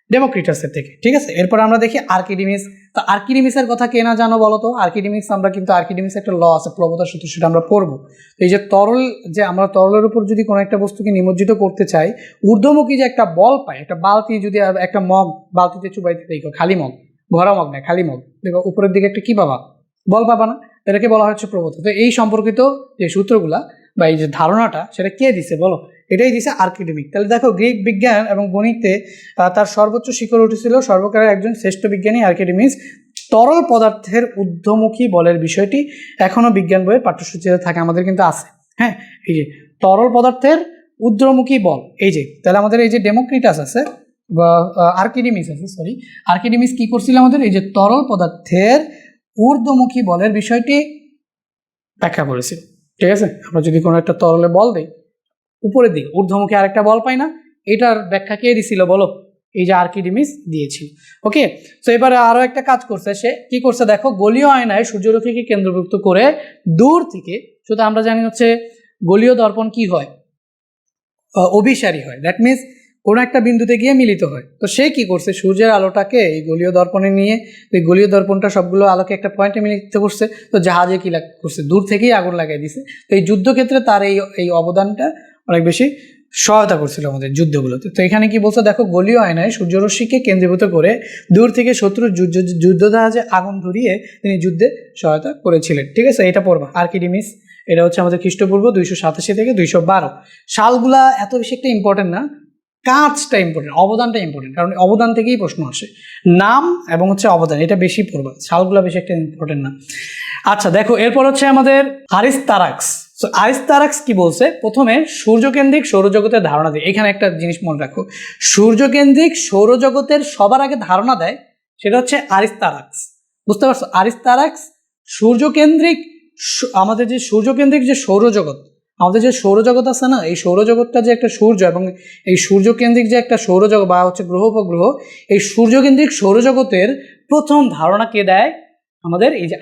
ডেমোক্রিটাসের থেকে, ঠিক আছে? এরপর আমরা দেখি আর্কিমিডিস। তো আর্কিমিডিসের কথা কে না জানো বলো তো? আর্কিমিডিস, আমরা কিন্তু আর্কিমিডিস একটা ল আছে, প্রবলতার সূত্র, সেটা আমরা পড়বো। এই যে তরল, যে আমরা তরলের উপর যদি কোনো একটা বস্তুকে নিমজ্জিত করতে চাই, ঊর্ধ্বমুখী যে একটা বল পাই, একটা বালতি, যদি একটা মগ বালতিতে চুবাইতে দেখো, খালি মগ, ভরা মগ না, খালি মগ, দেখো উপরের দিকে একটা কি পাবা? বল পাবা না? এটাকে বলা হচ্ছে প্রবলতা। তো এই সম্পর্কিত যে সূত্রগুলা বা এই যে ধারণাটা, সেটা কে দিছে বলো? এটাই দিছে আর্কিমিডিস। তাহলে দেখো গ্রিক বিজ্ঞান এবং গণিতে তার সর্বোচ্চ শিখরে উঠেছিল সর্বকালের একজন শ্রেষ্ঠ বিজ্ঞানী আর্কিমিডিস। তরল পদার্থের ঊর্ধ্বমুখী বলের বিষয়টি এখনো বিজ্ঞান বইয়ের পাঠ্যসূচিতে থাকে, আমাদের কিন্তু আছে। হ্যাঁ, এই যে তরল পদার্থের ঊর্ধ্বমুখী বল, এই যে তাহলে আমাদের এই যে ডেমোক্রিটাস আছে বা আর্কিমিডিস আছে, সরি, আর্কিমিডিস কি করছিল আমাদের? এই যে তরল পদার্থের ঊর্ধ্বমুখী বলের বিষয়টি ব্যাখ্যা করেছিল, ঠিক আছে? আমরা যদি কোনো একটা তরলে বল দিই, উপরের দিকে ঊর্ধ্বমুখী আরেকটা বল পাই না, এটার ব্যাখ্যা কে দিছিল বলো? এই যে আর্কিমিডিস দিয়েছিল। ওকে, তো এবারে আরো একটা কাজ করছে। সে কি করছে দেখো, গলীয় আয়নায় সূর্যরশ্মিকে কেন্দ্রভুক্ত করে দূর থেকে, শুধু আমরা জানি হচ্ছে গলীয় দর্পণ কি হয়? অভিসারী হয়। দ্যাট মিনস কোনো একটা বিন্দুতে গিয়ে মিলিত হয়। তো সে কি করছে, সূর্যের আলোটাকে এই গলীয় দর্পণে নিয়ে, এই গলীয় দর্পণটা সবগুলো আলোকে একটা পয়েন্টে মিলিত করছে। তো জাহাজে কি করছে, দূর থেকেই আগুন লাগিয়ে দিছে। তো এই যুদ্ধক্ষেত্রে তার এই অবদানটা অনেক বেশি সহায়তা করছিল আমাদের যুদ্ধগুলোতে। তো এখানে কি বলছে দেখো, গলীয় আয়নায় সূর্যরশ্মিকে কেন্দ্রীভূত করে দূর থেকে শত্রুর যুদ্ধ জাহাজে আগুন ধরিয়ে তিনি যুদ্ধে সহায়তা করেছিলেন, ঠিক আছে? এটা পড়বা, আর্কিমিডিস। এটা হচ্ছে আমাদের খ্রিস্টপূর্ব 287 থেকে 212। সালগুলা এত বেশি একটা ইম্পর্টেন্ট না, কাজটা ইম্পর্টেন্ট, অবদানটা ইম্পর্টেন্ট, কারণ অবদান থেকেই প্রশ্ন আসে। নাম এবং হচ্ছে অবদান, এটা বেশি পড়বা, সালগুলা বেশি একটা ইম্পর্টেন্ট না। আচ্ছা দেখো, এরপর হচ্ছে আমাদের আরিস্তারাক্স। সো আরিস্তারাক্স কি বলছে? প্রথমে সূর্যকেন্দ্রিক সৌরজগতের ধারণা দেয়। এখানে একটা জিনিস মনে রাখো, সূর্যকেন্দ্রিক সৌরজগতের সবার আগে ধারণা দেয় সেটা হচ্ছে আরিস্তারাক্স। বুঝতে পারছো? আরিস্তারাক্স সূর্যকেন্দ্রিক, আমাদের যে সূর্যকেন্দ্রিক যে সৌরজগৎ, আমাদের যে সৌরজগৎ আছে না, এই সৌরজগৎটা যে একটা সূর্য, এবং এই সূর্যকেন্দ্রিক যে একটা সৌরজগৎ বা হচ্ছে গ্রহ উপগ্রহ, এই সূর্যকেন্দ্রিক সৌরজগতের প্রথম ধারণা কে দেয়? আমাদের এই যে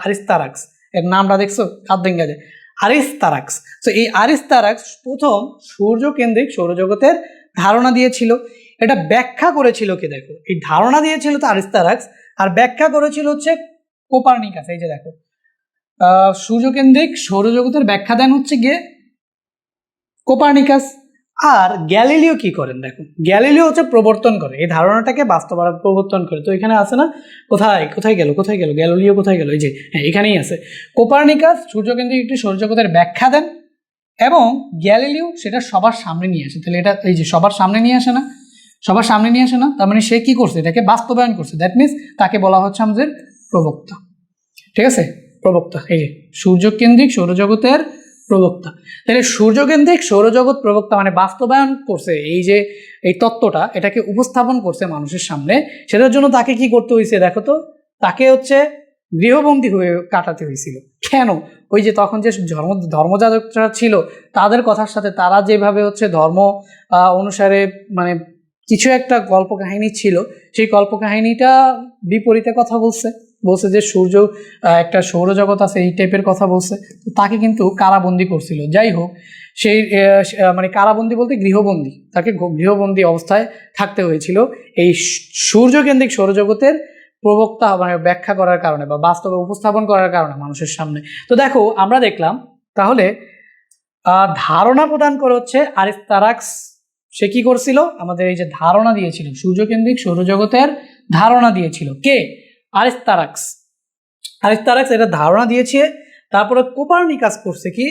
আরিস্তারাক্স। এর নামটা দেখছো, কাদ্দেঙ্গাজে, আরিস্তারাক্স। তো এই আরিস্তারাক্স প্রথম সূর্যকেন্দ্রিক সৌরজগতের ধারণা দিয়েছিল। এটা ব্যাখ্যা করেছিল কে? দেখো, এই ধারণা দিয়েছিল তো আরিস্তারাক্স, আর ব্যাখ্যা করেছিল হচ্ছে কোপার্নিকাস। এই যে দেখো, সূর্যকেন্দ্রিক সৌরজগতের ব্যাখ্যা দেন হচ্ছে গিয়ে কোপার্নিকাস। আর গ্যালিলিও কি করেন দেখো, গ্যালিলিও হচ্ছে প্রবর্তন করে এই ধারণাটাকে, বাস্তবায়ন প্রবর্তন করে। তো এখানে আছে না, কোথায় গেল গ্যালিলিও, কোথায় গেল? এই যে হ্যাঁ, এখানেই আছে। কোপার্নিকাস সূর্যকেন্দ্রিক একটি সৌরজগতের ব্যাখ্যা দেন এবং গ্যালিলিও সেটা সবার সামনে নিয়ে আসে। তাহলে এটা এই যে সবার সামনে নিয়ে আসে না, সবার সামনে নিয়ে আসে না, তার মানে সে কি করছে? এটাকে বাস্তবায়ন করছে। দ্যাট মিনস তাকে বলা হচ্ছে আমাদের প্রবক্তা, ঠিক আছে? প্রবক্তা। এই যে সূর্যকেন্দ্রিক সৌরজগতের প্রবক্তা। তাহলে সূর্যকেন্দ্রিক সৌরজগৎ প্রবক্তা মানে বাস্তবায়ন করছে এই যে এই তত্ত্বটা, এটাকে উপস্থাপন করছে মানুষের সামনে। সেটার জন্য তাকে কি করতে হয়েছে দেখো তো, তাকে হচ্ছে গৃহবন্দী হয়ে কাটাতে হয়েছিল। কেন? ওই যে তখন যে ধর্মযাজকরা ছিল তাদের কথার সাথে তারা যেভাবে হচ্ছে ধর্ম অনুসারে মানে কিছু একটা গল্প কাহিনী ছিল, সেই গল্প কাহিনীটা বিপরীতে কথা বলছে যে সূর্য একটা সৌরজগৎ আছে এই টাইপের কথা বলছে। তো তাকে কিন্তু কারাবন্দী করছিল। যাই হোক, সেই মানে কারাবন্দী বলতে গৃহবন্দী, তাকে গৃহবন্দী অবস্থায় থাকতে হয়েছিল এই সূর্যকেন্দ্রিক সৌরজগতের প্রবক্তা মানে ব্যাখ্যা করার কারণে বা বাস্তবে উপস্থাপন করার কারণে মানুষের সামনে। তো দেখো আমরা দেখলাম তাহলে ধারণা প্রদান করে হচ্ছে আরিস্তারাক্স। সে কি করছিল? আমাদের এই যে ধারণা দিয়েছিল সূর্যকেন্দ্রিক সৌরজগতের ধারণা দিয়েছিল কে? আরিস্তারাক্স। এটা ধারণা দিয়েছে। তারপরে কোপার্নিকাস করছে কি,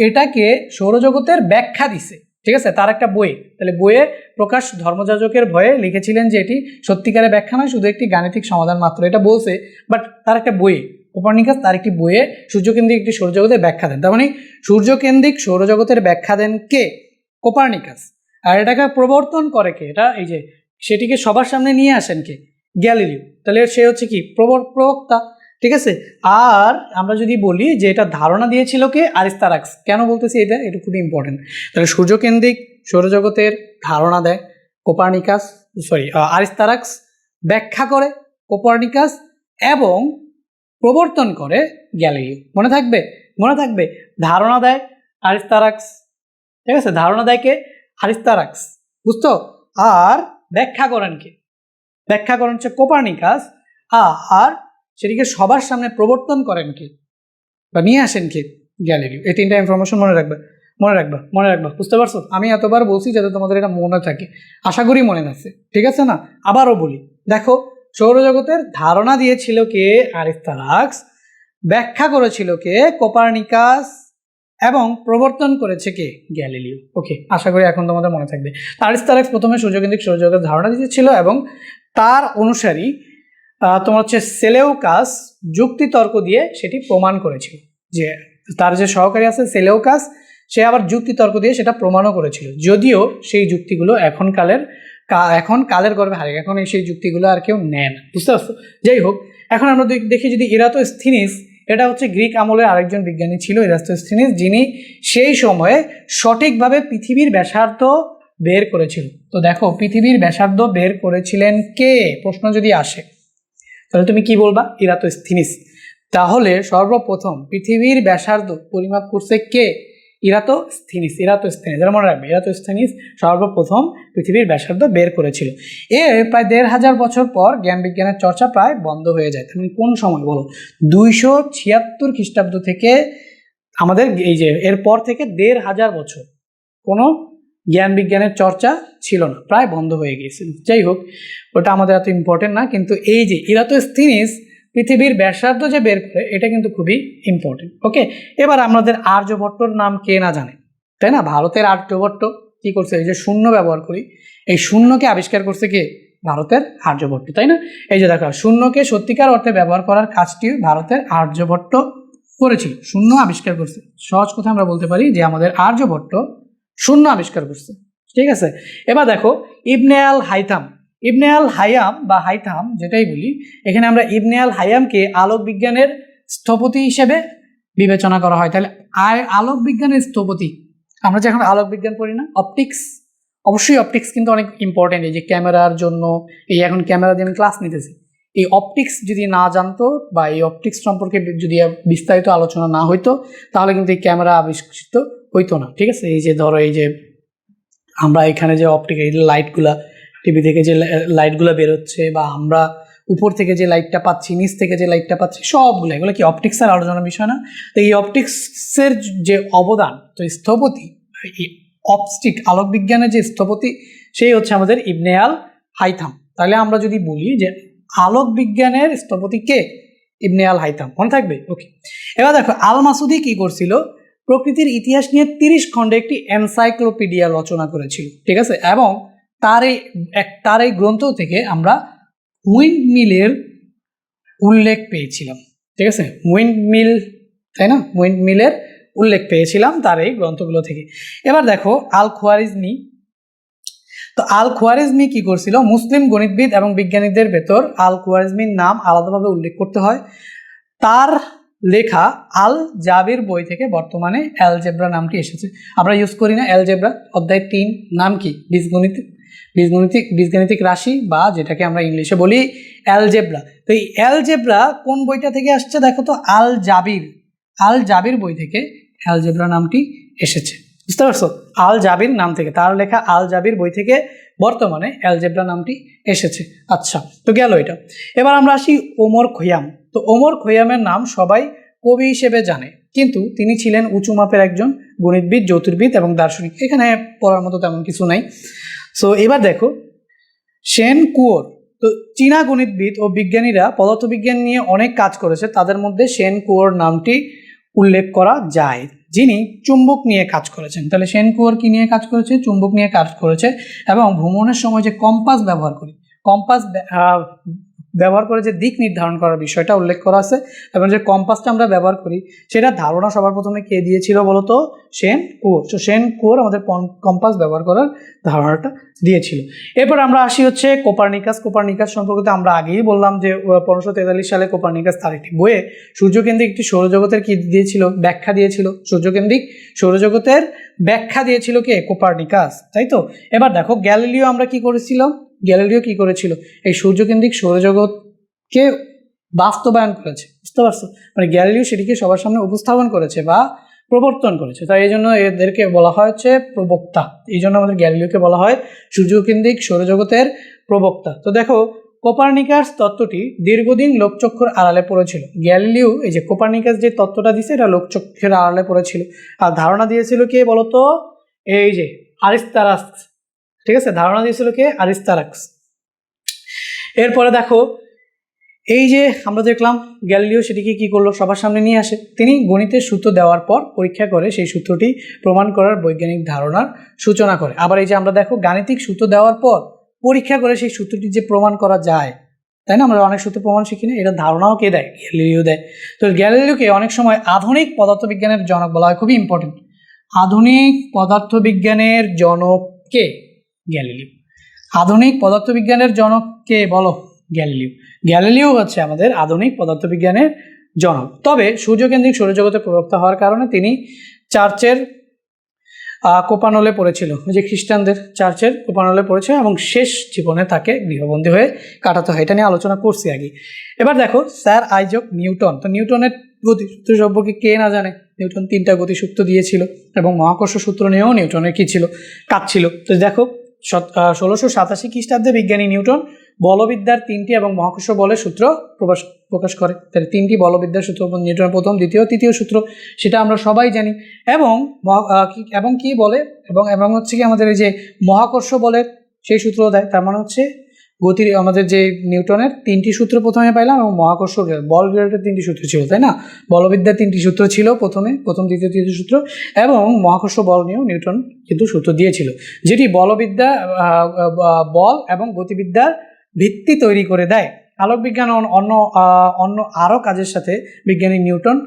এটাকে সৌরজগতের ব্যাখ্যা দিছে। ঠিক আছে, তার একটা বই, তাহলে বইয়ে প্রকাশ ধর্মযাজকের ভয়ে লিখেছিলেন যে এটি সত্যিকারের ব্যাখ্যা নয়, শুধু একটি গাণিতিক সমাধান মাত্র, এটা বলছে। বাট তার একটা বইয়ে কোপার্নিকাস তার একটি বইয়ে সূর্যকেন্দ্রিক একটি সৌরজগতের ব্যাখ্যা দেন। তার মানে সূর্যকেন্দ্রিক সৌরজগতের ব্যাখ্যা দেন কে? কোপার্নিকাস। আর এটাকে প্রবর্তন করে কে? এটা এই যে সেটিকে সবার সামনে নিয়ে আসেন কে? গ্যালিলিও। তাহলে সে হচ্ছে কি প্রবক্তা। ঠিক আছে। আর আমরা যদি বলি যে এটা ধারণা দিয়েছিল কে? আরিস্তারাক্স। কেন বলতেছি এটা খুবই ইম্পর্টেন্ট। তাহলে সূর্যকেন্দ্রিক সৌরজগতের ধারণা দেয় কোপার্নিকাস, আরিস্তারাক্স, ব্যাখ্যা করে কোপার্নিকাস এবং প্রবর্তন করে গ্যালিলিও। মনে থাকবে ধারণা দেয় আরিস্তারাক্স। ঠিক আছে, ধারণা দেয় কে? আরিস্তারাক্স, বুঝতো? আর ব্যাখ্যা করেন কে? ব্যাখ্যা করেন হচ্ছে কোপার্নিকাস। আর সেটিকে সবার সামনে প্রবর্তন করেন কে বা নিয়ে আসেন কে? গ্যালিলিও। এই তিনটা ইনফরমেশন মনে রাখবা। বুঝতে পারছো? আমি এতবার বলছি যাতে তোমাদের এটা মনে থাকে, আশা করি মনে আছে। ঠিক আছে না? আবারও বলি, দেখো সৌরজগতের ধারণা দিয়েছিল কে? আরিস্তারাক্স। ব্যাখ্যা করেছিল কে? কোপার্নিকাস। এবং প্রবর্তন করেছে কে? গ্যালিলিও। ওকে, আশা করি এখন তোমাদের মনে থাকবে। আরিস্তারাক্স প্রথমে সূর্যকেন্দ্রিক সৌরজগতের ধারণা দিয়েছিল এবং তার অনুসারী তোমার হচ্ছে সেলেউকাস যুক্তিতর্ক দিয়ে সেটি প্রমাণ করেছিল। যে তার যে সহকারী আছে সেলেউকাস, সে আবার যুক্তিতর্ক দিয়ে সেটা প্রমাণও করেছিল, যদিও সেই যুক্তিগুলো এখন কালের গর্ভে হারিয়ে, এখন সেই যুক্তিগুলো আর কেউ নেয় না। বুঝতে পারছো? যাই হোক, এখন আমরা দেখি যদি ইরাটোস্থিনিস, এটা হচ্ছে গ্রিক আমলের আরেকজন বিজ্ঞানী ছিল ইরাটোস্থিনিস, যিনি সেই সময়ে সঠিকভাবে পৃথিবীর ব্যাসার্ধ বের করেছিল। তো দেখো পৃথিবীর ব্যাসার্ধ বের করেছিলেন কে? প্রশ্ন যদি আসে তাহলে তুমি কি বলবা? ইরাটোস্থিনিস। তাহলে সর্বপ্রথম পৃথিবীর ব্যাসার্ধ পরিমাপ করছে কে? ইরাটোস্থিনিস। যারা মনে রাখবে, ইরাটোস্থিনিস সর্বপ্রথম পৃথিবীর ব্যাসার্ধ বের করেছিল। এর প্রায় 1500 বছর পর জ্ঞান বিজ্ঞানের চর্চা প্রায় বন্ধ হয়ে যায়। তুমি কোন সময় বলো? 276 খ্রিস্টাব্দ থেকে আমাদের এই যে এরপর থেকে 1500 বছর কোনো জ্ঞান বিজ্ঞানের চর্চা ছিল না, প্রায় বন্ধ হয়ে গিয়েছিল। যাই হোক, ওটা আমাদের এত ইম্পর্টেন্ট না, কিন্তু এই যে ইরাটোস্থিনিস পৃথিবীর ব্যাসার্ধ যে বের করে, এটা কিন্তু খুবই ইম্পর্টেন্ট। ওকে, এবার আমাদের আর্যভট্টর নাম কে না জানে, তাই না? ভারতের আর্যভট্ট কি করছে? এই যে শূন্য ব্যবহার করি, এই শূন্যকে আবিষ্কার করছে কে? ভারতের আর্যভট্ট, তাই না? এই যে দেখো, শূন্যকে সত্যিকার অর্থে ব্যবহার করার কাজটি ভারতের আর্যভট্ট করেছিল, শূন্য আবিষ্কার করছে। সহজ কথা আমরা বলতে পারি যে আমাদের আর্যভট্ট শূন্য আবিষ্কার করছে। ঠিক আছে, এবার দেখো ইবনে আল হাইয়াম বা হাইথাম যেটাই বলি, এখানে আমরা ইবনে আল হাইয়ামকে আলোক বিজ্ঞানের স্থপতি হিসেবে বিবেচনা করা হয়। তাহলে আলোক বিজ্ঞানের স্থপতি, আমরা যে এখন আলোক বিজ্ঞান পড়ি না, অপটিক্স, অবশ্যই অপটিক্স কিন্তু অনেক ইম্পর্টেন্ট। এই যে ক্যামেরার জন্য, এই এখন ক্যামেরা দিয়ে আমি ক্লাস নিতেছি, এই অপটিক্স যদি না জানতো বা এই অপটিক্স সম্পর্কে যদি বিস্তারিত আলোচনা না হইতো, তাহলে কিন্তু এই ক্যামেরা আবিষ্কৃত হইতো না। ঠিক আছে, এই যে ধরো এই যে আমরা এখানে যে অপটিক এই লাইটগুলা, টিভি থেকে যে লাইটগুলো বেরোচ্ছে বা আমরা উপর থেকে যে লাইটটা পাচ্ছি, নিচ থেকে যে লাইটটা পাচ্ছি, সবগুলো এগুলো কি অপটিক্সের আলোচনার বিষয় না? তো এই অপটিক্সের যে অবদান, তো স্থপতি, আলোক বিজ্ঞানের যে স্থপতি, সেই হচ্ছে আমাদের ইবনে আল হাইথাম। তাহলে আমরা যদি বলি যে আলোক বিজ্ঞানের স্থপতি কে? ইবনে আল হাইথাম, মনে থাকবে? ওকে, এবার দেখো আল মাসুদি কি করছিল? প্রকৃতির ইতিহাস নিয়ে 30 খণ্ডে একটি এনসাইক্লোপিডিয়া রচনা করেছিল। ঠিক আছে, এবং তার এই গ্রন্থ থেকে আমরা উইন্ডমিলের উল্লেখ পেয়েছিলাম। ঠিক আছে, উইন্ডমিল, তাই না? উইন্ডমিলের উল্লেখ পেয়েছিলাম তার এই গ্রন্থগুলো থেকে। এবার দেখো আল খোয়ারিজমি। তো আল খোয়ারিজমি কি করছিল, মুসলিম গণিতবিদ এবং বিজ্ঞানীদের ভেতর আল খোয়ারিজমির নাম আলাদাভাবে উল্লেখ করতে হয়। তার লেখা আল জাবির বই থেকে বর্তমানে অ্যালজেব্রা নামটি এসেছে। আমরা ইউজ করি না অ্যালজেব্রা, অধ্যায় 3 নাম কি, বীজগণিতিক রাশি, বা যেটাকে আমরা ইংলিশে বলি অ্যালজেব্রা। তো এই অ্যালজেব্রা কোন বইটা থেকে আসছে দেখো তো, আল জাবির বই থেকে অ্যালজেব্রা নামটি এসেছে, বুঝতে পারছো? আল জাবির নাম থেকে, তার লেখা আল জাবির বই থেকে বর্তমানে অ্যালজেব্রা নামটি এসেছে। আচ্ছা, তো গেল এটা। এবার আমরা আসি ওমর খৈয়াম। তো ওমর খৈয়ামের নাম সবাই কবি হিসেবে জানে, কিন্তু তিনি ছিলেন উঁচু মাপের একজন গণিতবিদ, জ্যোতির্বিদ এবং দার্শনিক। এখানে পড়ার মতো তেমন কিছু নাই। সো এবার দেখো শেন কুয়োর। তো চীনা গণিতবিদ ও বিজ্ঞানীরা পদার্থবিজ্ঞান নিয়ে অনেক কাজ করেছে, তাদের মধ্যে শেন কুয়োর নামটি উল্লেখ করা যায়, যিনি চুম্বক নিয়ে কাজ করেছেন। তাহলে শেন কুয়োর কি নিয়ে কাজ করেছে? চুম্বক নিয়ে কাজ করেছে। এবং ভ্রমণের সময় যে কম্পাস ব্যবহার করে যে দিক নির্ধারণ করার বিষয়টা উল্লেখ করা আছে, এবং যে কম্পাসটা আমরা ব্যবহার করি সেটা ধারণা সবার প্রথমে কে দিয়েছিল বলতো? শেন কুয়োর। তো শেন কুয়োর আমাদের কম্পাস ব্যবহার করার ধারণাটা দিয়েছিল। এরপর আমরা আসি হচ্ছে কোপারনিকাস সম্পর্কে আমরা আগেই বললাম যে 1543 সালে কোপারনিকাস তার একটি বইয়ে সূর্যকেন্দ্রিক একটি সৌরজগতের কি দিয়েছিল? ব্যাখ্যা দিয়েছিল। সূর্যকেন্দ্রিক সৌরজগতের ব্যাখ্যা দিয়েছিল কে? কোপারনিকাস, তাই তো? এবার দেখো গ্যালিলিও কি করেছিল? এই সূর্যকেন্দ্রিক সৌরজগৎকে বাস্তবায়ন করেছে, বুঝতে পারছো? মানে গ্যালিলিও সেটিকে সবার সামনে উপস্থাপন করেছে বা প্রবর্তন করেছে, তাই এই জন্য এদেরকে বলা হয় হচ্ছে প্রবক্তা। এই জন্য আমাদের গ্যালিলিওকে বলা হয় সূর্যকেন্দ্রিক সৌরজগতের প্রবক্তা। তো দেখো কোপারনিকাস তত্ত্বটি দীর্ঘদিন লোকচক্ষুর আড়ালে পড়েছিল। গ্যালিলিও এই যে কোপারনিকাস যে তত্ত্বটা দিছে এটা লোকচক্ষুর আড়ালে পড়েছিল, আর ধারণা দিয়েছিল কে বলতো? এই যে আরিস্তারাক্স, ঠিক আছে? ধারণা দিয়েছিল কে? আরিস্তারাক্স। এরপরে দেখো এই যে আমরা দেখলাম গ্যালিলিও সেটিকে কি করলো? সবার সামনে নিয়ে আসে। তিনি গণিতের সূত্র দেওয়ার পর পরীক্ষা করে সেই সূত্রটি প্রমাণ করার বৈজ্ঞানিক ধারণার সূচনা করে। আবার এই যে আমরা দেখো গাণিতিক সূত্র দেওয়ার পর পরীক্ষা করে সেই সূত্রটি যে প্রমাণ করা যায়, তাই না? আমরা অনেক সূত্র প্রমাণ শিখি না, এটা ধারণাও কে দেয়? গ্যালিলিও দেয়। তো গ্যালিলিওকে অনেক সময় আধুনিক পদার্থবিজ্ঞানের জনক বলা হয়। খুবই ইম্পর্টেন্ট, আধুনিক পদার্থবিজ্ঞানের জনক কে? গ্যালিলিও। আধুনিক পদার্থবিজ্ঞানের জনক কে বলো? গ্যালিলিও হচ্ছে আমাদের আধুনিক পদার্থবিজ্ঞানের জনক। তবে সূর্যকেন্দ্রিক সৌরজগতের প্রবক্তা হওয়ার কারণে তিনি চার্চের কোপানলে পড়েছিল, যে খ্রিস্টানদের চার্চের কোপানলে পড়েছে, এবং শেষ জীবনে তাকে গৃহবন্দী হয়ে কাটাতে হয়। এটা নিয়ে আলোচনা করছি আগে। এবার দেখো স্যার আইজাক নিউটন। তো নিউটনের গতিসূত্র সম্পর্কে কে না জানে? নিউটন 3টা গতিসূত্র দিয়েছিল, এবং মহাকর্ষ সূত্র নিয়েও নিউটনের কি ছিল? কাজ ছিল। তো দেখো 1687 খ্রিস্টাব্দে বিজ্ঞানী নিউটন বলবিদ্যার 3টি এবং মহাকর্ষ বলের সূত্র প্রকাশ করে। তাহলে 3টি বলবিদ্যার সূত্র, নিউটনের প্রথম, দ্বিতীয়, তৃতীয় সূত্র, সেটা আমরা সবাই জানি। এবং কি বলে, এবং হচ্ছে কি আমাদের এই যে মহাকর্ষ বলের সেই সূত্র দেয়। তার মানে হচ্ছে গতির আমাদের যে নিউটনের 3টি সূত্র প্রথমে পাইলাম, এবং মহাকর্ষ বল বিভাগের 3টি সূত্র ছিল, তাই না? বলবিদ্যার 3টি সূত্র ছিল, প্রথম, দ্বিতীয়, তৃতীয় সূত্র, এবং মহাকর্ষ বল নিয়েও নিউটন কিন্তু সূত্র দিয়েছিল, যেটি বলবিদ্যা, বল এবং গতিবিদ্যার ভিত্তি তৈরি করে দেয়। আলোকবিজ্ঞান ও অন্য আরও কাজের সাথে বিজ্ঞানী নিউটন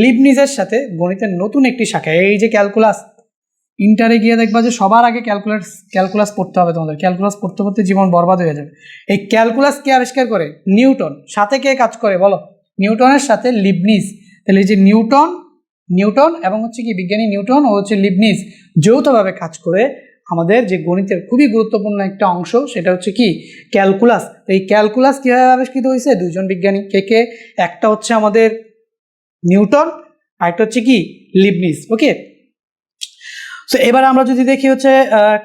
লিবনিজের সাথে গণিতের নতুন একটি শাখা, এই যে ক্যালকুলাস, ইন্টারে গিয়ে দেখবা যে সবার আগে ক্যালকুলাস পড়তে হবে তোমাদের। ক্যালকুলাস পড়তে পড়তে জীবন বরবাদ হয়ে যাবে। এই ক্যালকুলাস কে আবিষ্কার করে? নিউটন। সাথে কে কাজ করে বলো? নিউটনের সাথে লিবনিজ। তাহলে এই যে নিউটন এবং হচ্ছে কি বিজ্ঞানী নিউটন ও হচ্ছে লিবনিজ যৌথভাবে কাজ করে আমাদের যে গণিতের খুবই গুরুত্বপূর্ণ একটা অংশ, সেটা হচ্ছে কি? ক্যালকুলাস। এই ক্যালকুলাস কীভাবে আবিষ্কৃত হয়েছে? দুজন বিজ্ঞানী। কে? একটা হচ্ছে আমাদের নিউটন, আর একটা হচ্ছে কি? লিবনিজ। ওকে, সো এবার আমরা যদি দেখি হচ্ছে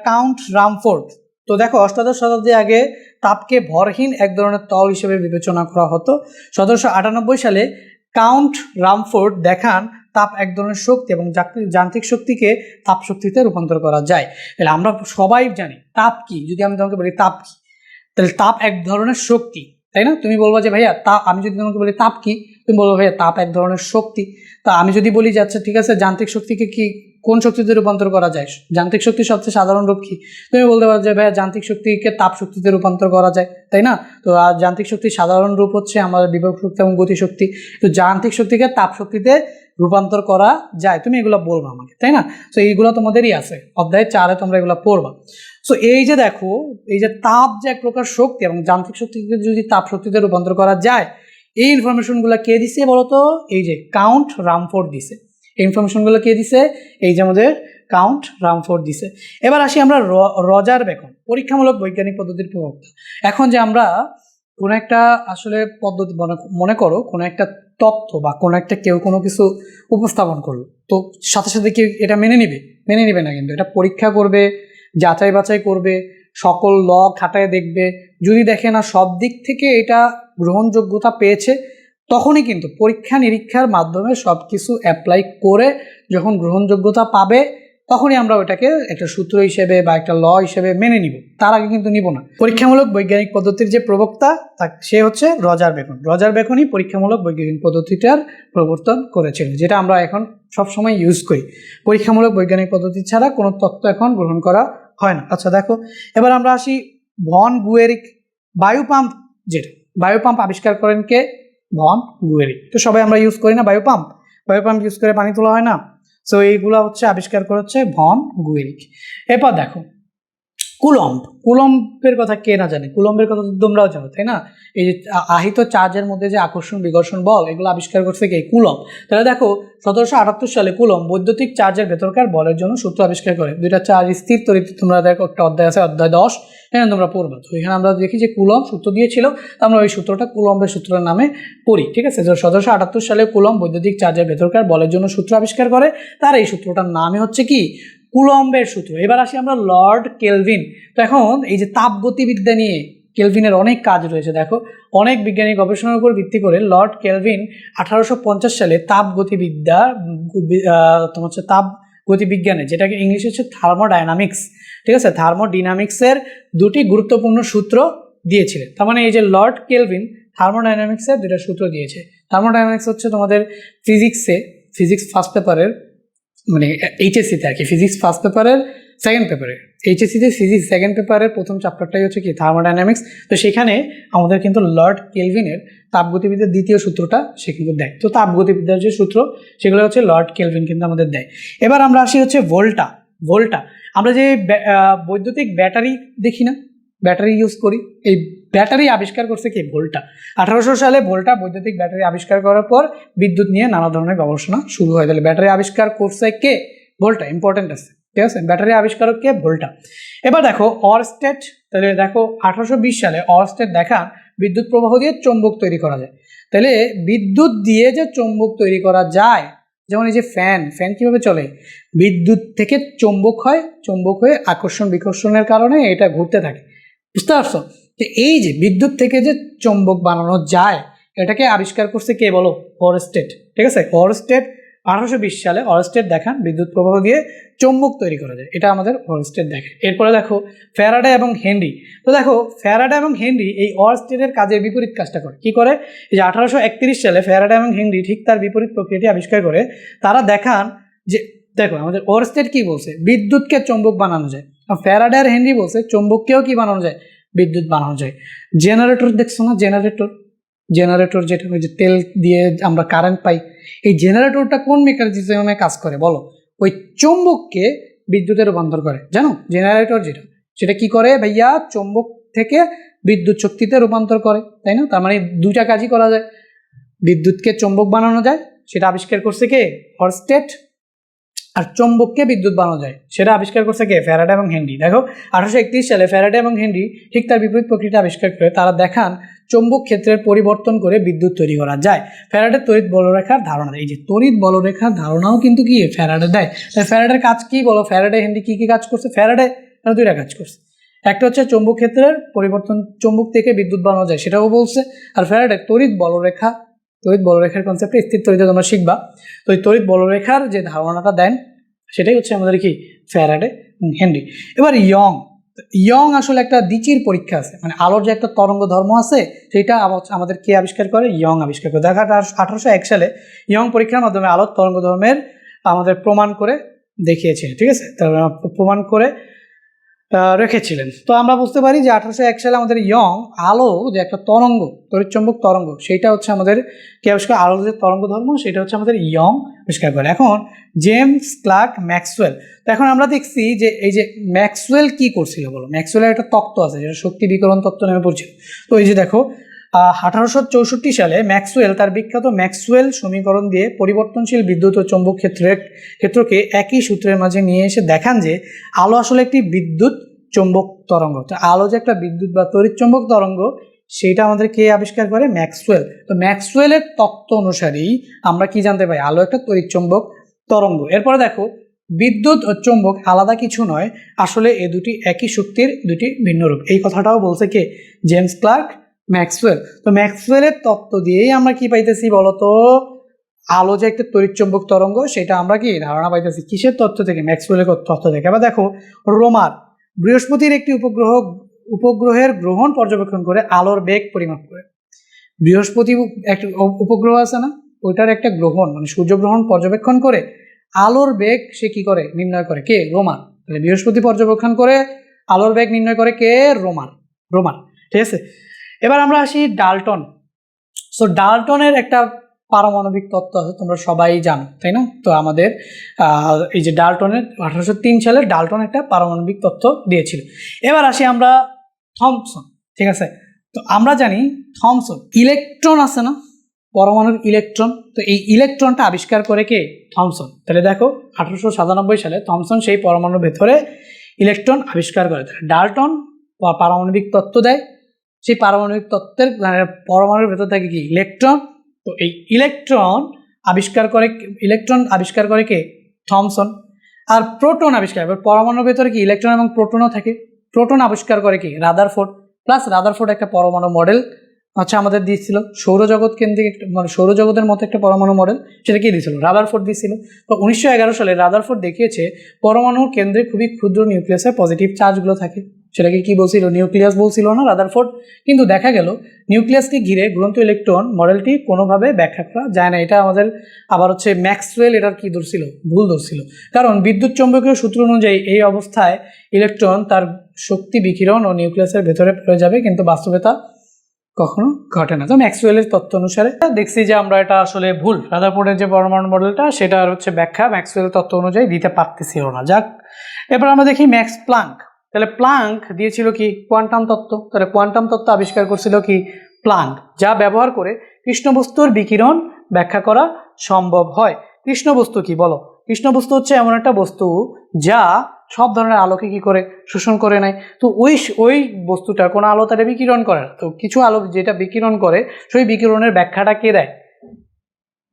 কাউন্ট রামফোর্ড। তো দেখো 18 শতাব্দী আগে তাপকে ভরহীন এক ধরনের তল হিসেবে বিবেচনা করা হতো। 1798 সালে কাউন্ট রামফোর্ড দেখান তাপ এক ধরনের শক্তি এবং যান্ত্রিক শক্তিকে তাপ শক্তিতে রূপান্তর করা যায়। তাহলে আমরা সবাই জানি তাপ কি। যদি আমি তোমাকে বলি তাপ কি, তাহলে তাপ এক ধরনের শক্তি, তাই না? তুমি বলবো যে ভাইয়া আমি যদি তোমাকে বলি তাপ কি, তুমি বলবো ভাইয়া তাপ এক ধরনের শক্তি। তা আমি যদি বলি যে আচ্ছা ঠিক আছে, যান্ত্রিক শক্তিকে কি কোন শক্তিতে রূপান্তর করা যায়? যান্ত্রিক শক্তির সবচেয়ে সাধারণ রূপ কি? তুমি বলতে পারো যে ভাইয়া যান্ত্রিক শক্তিকে তাপ শক্তিতে রূপান্তর করা যায়, তাই না? তো যান্ত্রিক শক্তির সাধারণ রূপ হচ্ছে আমাদের বিভব শক্তি এবং গতি শক্তি। তো যান্ত্রিক শক্তিকে তাপ শক্তিতে রূপান্তর করা যায়, তুমি এগুলো বলবা আমাকে, তাই না? সো এইগুলো তোমাদেরই আছে, অধ্যায় 4-এ তোমরা এগুলো পড়বা। সো এই যে দেখো, এই যে তাপ যে এক প্রকার শক্তি এবং যান্ত্রিক শক্তিকে যদি তাপ শক্তিতে রূপান্তর করা যায়, এই ইনফরমেশনগুলো কে দিছে বলতো? এই যে কাউন্ট রামফোর্ড দিছে। এই ইনফরমেশনগুলো কে দিছে? এই যে আমাদের কাউন্ট রামফোর্ড দিছে। এবার আসি আমরা রজার বেকন, পরীক্ষামূলক বৈজ্ঞানিক পদ্ধতির প্রবক্তা। এখন যে আমরা কোনো একটা আসলে পদ্ধতি মনে করো, কোনো একটা তথ্য বা কোনো একটা কেউ কোনো কিছু উপস্থাপন করলো, তো সাথে সাথে কি এটা মেনে নিবে না, কিন্তু এটা পরীক্ষা করবে, যাচাই বাছাই করবে, সকল ল খাটায় দেখবে। যদি দেখে না সব দিক থেকে এটা গ্রহণযোগ্যতা পেয়েছে, তখনই কিন্তু পরীক্ষা নিরীক্ষার মাধ্যমে সব কিছু অ্যাপ্লাই করে যখন গ্রহণযোগ্যতা পাবে, তখনই আমরা ওটাকে একটা সূত্র হিসেবে বা একটা ল হিসেবে মেনে নিব, তার আগে কিন্তু নিব না। পরীক্ষামূলক বৈজ্ঞানিক পদ্ধতির যে প্রবক্তা সে হচ্ছে রজার বেকন। রজার বেকনই পরীক্ষামূলক বৈজ্ঞানিক পদ্ধতিটার প্রবর্তন করেছিল, যেটা আমরা এখন সবসময় ইউজ করি। পরীক্ষামূলক বৈজ্ঞানিক পদ্ধতি ছাড়া কোনো তত্ত্ব এখন গ্রহণ করা হয় না। আচ্ছা দেখো, এবার আমরা আসি ভন গুয়েরিক বায়ু পাম্প। যেটা বায়ু পাম্প আবিষ্কার করেন কে? ভন গুয়েরিক। তো সবাই আমরা ইউজ করি না বায়ু পাম্প ইউজ করে পানি তোলা হয় না? সো এইগুলা হচ্ছে আবিষ্কার করেছে ভন গুয়েরিক। এরপর দেখো কুলম্বের কথা কে না জানে? কুলম্বের কথা তোমরাও জানো, তাই না? এই যে আহিত চার্জের মধ্যে যে আকর্ষণ বিকর্ষণ বল, এগুলো আবিষ্কার করছে কে? কুলম্ব। তাহলে দেখো 1778 সালে কুলম্ব বৈদ্যুতিক চার্জের ভেতরকার বলের জন্য সূত্র আবিষ্কার করে। দুইটা চার্জ স্থির তড়িৎ, তোমরা দেখো একটা অধ্যায় আছে, অধ্যায় 10, এখানে তোমরা পড়বে। তো এখানে আমরা দেখি যে কুলম্ব সূত্র দিয়েছিল, আমরা ওই সূত্রটা কুলম্বের সূত্রের নামে পড়ি, ঠিক আছে? 1778 সালে কুলম্ব বৈদ্যুতিক চার্জের ভেতরকার বলের জন্য সূত্র আবিষ্কার করে, তার এই সূত্রটার নামই হচ্ছে কি? কুলম্বের সূত্র। এবার আসি আমরা লর্ড কেলভিন। তো এখন এই যে তাপগতিবিদ্যা নিয়ে কেলভিনের অনেক কাজ রয়েছে। দেখো, অনেক বিজ্ঞানী গবেষণার উপর ভিত্তি করে লর্ড কেলভিন 1850 সালে তাপগতিবিদ্যা তোমার হচ্ছে তাপ গতিবিজ্ঞানে, যেটাকে ইংলিশে হচ্ছে থার্মোডাইনামিক্স, ঠিক আছে, থার্মোডাইনামিক্সের দুটি গুরুত্বপূর্ণ সূত্র দিয়েছিলেন। তার মানে এই যে লর্ড কেলভিন থার্মোডাইনামিক্সের দুটো সূত্র দিয়েছে। থার্মোডাইনামিক্স হচ্ছে তোমাদের ফিজিক্স ফার্স্ট পেপারের, মানে এইচএসসিতে আর কি, ফিজিক্স ফার্স্ট পেপারের সেকেন্ড পেপারে, এইচএসসিতে ফিজিক্স সেকেন্ড পেপারের প্রথম চ্যাপ্টারটাই হচ্ছে কি? থার্মোডাইনামিক্স। তো সেখানে আমাদের কিন্তু লর্ড কেলভিনের তাপগতিবিদ্যার দ্বিতীয় সূত্রটা সে কিন্তু দেয়। তো তাপগতিবিদ্যার যে সূত্র, সেগুলো হচ্ছে লর্ড কেলভিন কিন্তু আমাদের দেয়। এবার আমরা আসি হচ্ছে ভোল্টা। আমরা যে বৈদ্যুতিক ব্যাটারি দেখি না, ব্যাটারি ইউজ করি, এই ব্যাটারি আবিষ্কার করছে কি? ভোল্টা। 1800 সালে ভোল্টা বৈদ্যুতিক ব্যাটারি আবিষ্কার করার পর বিদ্যুৎ নিয়ে নানা ধরনের গবেষণা শুরু হয়। তাহলে ব্যাটারি আবিষ্কার করছে কে? ভোল্টা। ইম্পর্টেন্ট আছে, ঠিক আছে? ব্যাটারি আবিষ্কারক কে? ভোল্টা। এবার দেখো অরস্টেড। তাহলে দেখো 1820 সালে অরস্টেড দেখান বিদ্যুৎ প্রবাহ দিয়ে চৌম্বক তৈরি করা যায়। তাহলে বিদ্যুৎ দিয়ে যে চৌম্বক তৈরি করা যায়, যেমন এই যে ফ্যান কিভাবে চলে? বিদ্যুৎ থেকে চৌম্বক হয়, চৌম্বক হয়ে আকর্ষণ বিকর্ষণের কারণে এটা ঘুরতে থাকে, বুঝতে পারছো? তো এই যে বিদ্যুৎ থেকে যে চৌম্বক বানানো যায়, এটাকে আবিষ্কার করছে কে বলো? অরস্টেড, ঠিক আছে? অরস্টেড 1820 সালে অরস্টেড দেখান বিদ্যুৎ প্রবাহ দিয়ে চৌম্বক তৈরি করা যায়, এটা আমাদের অরস্টেড দেখে। এরপরে দেখো ফ্যারাডে এবং হেনরি। তো দেখো ফ্যারাডে এবং হেনরি এই অরস্টেডের কাজের বিপরীত কাজটা করে। কি করে? এই যে 1831 সালে ফ্যারাডে এবং হেনরি ঠিক তার বিপরীত প্রক্রিয়াটি আবিষ্কার করে। তারা দেখান যে, দেখো আমাদের অরস্টেড কি বলছে? বিদ্যুৎকে চৌম্বক বানানো যায়। ফ্যারাডে আর হেনরি বলছে চৌম্বককেও কি বানানো যায়? বিদ্যুৎ বানানো যায়। জেনারেটর দেখছো না? জেনারেটর যেটা ওই যে তেল দিয়ে আমরা কারেন্ট পাই, এই জেনারেটরটা কোন মেকানিজমে কাজ করে বলো? ওই চৌম্বককে বিদ্যুতে রূপান্তর করে, জানো? জেনারেটর যেটা, সেটা কি করে ভাইয়া? চৌম্বক থেকে বিদ্যুৎ শক্তিতে রূপান্তর করে, তাই না? তার মানে দুইটা কাজই করা যায়, বিদ্যুৎকে চৌম্বক বানানো যায়, সেটা আবিষ্কার করছে কে? অরস্টেড। আর চৌম্বককে বিদ্যুৎ বানানো যায়, সেটা আবিষ্কার করছে কে? ফ্যারাডে এবং হেনরি। দেখো 1831 সালে ফ্যারাডে এবং হেনরি ঠিক তার বিপরীত প্রক্রিয়াটা আবিষ্কার করে। তারা দেখান চৌম্বক ক্ষেত্রের পরিবর্তন করে বিদ্যুৎ তৈরি করা যায়। ফ্যারাডের তড়িৎ বলরেখার ধারণা, এই যে তড়িৎ বলরেখার ধারণাও কিন্তু কি? ফ্যারাডে দেয়। তাই ফ্যারাডের কাজ কি বলো? ফ্যারাডে হেনরি কি কি কাজ করছে? ফ্যারাডে দুইটা কাজ করছে। একটা হচ্ছে চৌম্বক ক্ষেত্রের পরিবর্তন, চৌম্বক থেকে বিদ্যুৎ বানানো যায়, সেটাও বলছে। আর ফ্যারাডে তড়িৎ বলরেখার কনসেপ্টে স্থির তড়িতে তোমরা শিখবা। তো এই তড়িৎ বলরেখার যে ধারণাটা দেন, সেটাই হচ্ছে আমাদের কি? Faraday Henry. এবার ইয়ং আসলে একটা দ্বিচির পরীক্ষা আছে, মানে আলোর যে একটা তরঙ্গ ধর্ম আছে, সেটা আমাদের কে আবিষ্কার করে? ইয়ং আবিষ্কার করে। দেখা 1801 সালে ইয়ং পরীক্ষার মাধ্যমে আলোর তরঙ্গ ধর্মের আমাদের প্রমাণ করে দেখিয়েছে, ঠিক আছে? প্রমাণ করে রেখেছিলেন। তো আমরা বুঝতে পারি যে 1801 সালে আমাদের ইয়ং আলো যে একটা তরঙ্গ, তড়িৎচুম্বক তরঙ্গ, সেটা হচ্ছে আমাদের কে আবিষ্কার, আলো যে তরঙ্গ ধর্ম সেটা হচ্ছে আমাদের ইয়ং আবিষ্কার করে। এখন জেমস ক্লার্ক ম্যাক্সওয়েল। তো এখন আমরা দেখছি যে এই যে ম্যাক্সওয়েল কি করছিল বলো, ম্যাক্সওয়েলের একটা তত্ত্ব আছে যেটা শক্তি বিকিরণ তত্ত্ব নামে পরিচিত। তো এই যে দেখো 1864 সালে ম্যাক্সওয়েল তার বিখ্যাত ম্যাক্সওয়েল সমীকরণ দিয়ে পরিবর্তনশীল বিদ্যুৎ ও চৌম্বক ক্ষেত্রকে একই সূত্রের মাঝে নিয়ে এসে দেখান যে আলো আসলে একটি বিদ্যুৎ চৌম্বক তরঙ্গ। তো আলো যে একটা বিদ্যুৎ বা তড়িৎ চৌম্বক তরঙ্গ সেটা আমাদের কে আবিষ্কার করে, ম্যাক্সওয়েল। তো ম্যাক্সওয়েলের তত্ত্ব অনুসারেই আমরা কি জানতে পাই, আলো একটা তড়িৎ চৌম্বক তরঙ্গ। এরপরে দেখো বিদ্যুৎ ও চৌম্বক আলাদা কিছু নয়, আসলে এ দুটি একই শক্তির দুটি ভিন্ন রূপ। এই কথাটাও বলছে কে, জেমস ক্লার্ক ম্যাক্সওয়েল। তো ম্যাক্সওয়েলের তত্ত্ব দিয়েই আমরা কি পাইতেছি বলতো, আলো যে একটা তড়িৎচুম্বক তরঙ্গ সেটা আমরা কি ধারণা পাইতেছি কিসের তত্ত্ব থেকে, ম্যাক্সওয়েলের তত্ত্ব থেকে। আবার দেখো রোমার বৃহস্পতির একটি উপগ্রহের গ্রহণ পর্যবেক্ষণ করে আলোর বেগ পরিমাপ করে। বৃহস্পতি একটা উপগ্রহ আছে না, ওইটার একটা গ্রহণ মানে সূর্যগ্রহণ পর্যবেক্ষণ করে আলোর বেগ সে কি করে, নির্ণয় করে কে, রোমার। তাহলে বৃহস্পতি পর্যবেক্ষণ করে আলোর বেগ নির্ণয় করে কে, রোমার। ঠিক আছে। এবার আমরা আসি ডাল্টন। সো ডাল্টনের একটা পারমাণবিক তত্ত্ব আছে, তোমরা সবাই জানো তাই না। তো আমাদের এই যে ডাল্টনের 1803 সালে ডাল্টন একটা পারমাণবিক তত্ত্ব দিয়েছিল। এবার আসি আমরা থমসন। ঠিক আছে, তো আমরা জানি থমসন ইলেকট্রন আছে না, পরমাণুর ইলেকট্রন, তো এই ইলেকট্রনটা আবিষ্কার করে কে, থমসন। তাহলে দেখো 1897 সালে থমসন সেই পরমাণুর ভেতরে ইলেকট্রন আবিষ্কার করে। ডাল্টন পারমাণবিক তত্ত্ব দেয়, সেই পারমাণবিক তত্ত্বের পরমাণুর ভেতর থাকে কি, ইলেকট্রন। তো এই ইলেকট্রন আবিষ্কার করে কে, থমসন। আর প্রোটন আবিষ্কার করে, পরমাণুর ভেতরে কি ইলেকট্রন এবং প্রোটনও থাকে, প্রোটন আবিষ্কার করে কি, রাদারফোর্ড। প্লাস রাদারফোর্ড একটা পরমাণু মডেল আচ্ছা আমাদের দিয়েছিল, সৌরজগৎ কেন্দ্রিক একটা মানে সৌরজগতের মতো একটা পরমাণু মডেল, সেটা কি দিয়েছিল, রাদারফোর্ড দিয়েছিল। তো 1911 সালে রাদারফোর্ড দেখিয়েছে পরমাণুর কেন্দ্রে খুবই ক্ষুদ্র নিউক্লিয়াসে পজিটিভ চার্জগুলো থাকে। সেটাকে কি বলছিল, নিউক্লিয়াস বলছিল না রাদারফোর্ড। কিন্তু দেখা গেল নিউক্লিয়াসকে ঘিরে ঘুরন্ত ইলেকট্রন মডেলটি কোনোভাবে ব্যাখ্যা করা যায় না। এটা আমাদের আবার হচ্ছে ম্যাক্সওয়েল এটার কি ধরছিল, ভুল ধরছিল। কারণ বিদ্যুৎ চৌম্বকীয় সূত্র অনুযায়ী এই অবস্থায় ইলেকট্রন তার শক্তি বিকিরণ ও নিউক্লিয়াসের ভেতরে পড়ে যাবে, কিন্তু বাস্তবে তা কখনো ঘটে না। তো ম্যাক্সওয়েলের তত্ত্ব অনুসারে দেখছি যে আমরা এটা আসলে ভুল, রাদারফোর্ডের যে পরমাণু মডেলটা সেটার হচ্ছে ব্যাখ্যা ম্যাক্সওয়েলের তত্ত্ব অনুযায়ী দিতে পারতেছিল না। যাক, এবার আমরা দেখি ম্যাক্স প্লাঙ্ক। তাহলে প্লাঙ্ক দিয়েছিল কি, কোয়ান্টাম তত্ত্ব। তাহলে কোয়ান্টাম তত্ত্ব আবিষ্কার করছিল কি, প্লাঙ্ক, যা ব্যবহার করে কৃষ্ণবস্তুর বিকিরণ ব্যাখ্যা করা সম্ভব হয়। কৃষ্ণবস্তু কি বলো, কৃষ্ণবস্তু হচ্ছে এমন একটা বস্তু যা সব ধরনের আলোকে কি করে, শোষণ করে নেয়। তো ওই বস্তুটা কোনো আলো তারা বিকিরণ করে না, তো কিছু আলো যেটা বিকিরণ করে সেই বিকিরণের ব্যাখ্যাটা কে দেয়,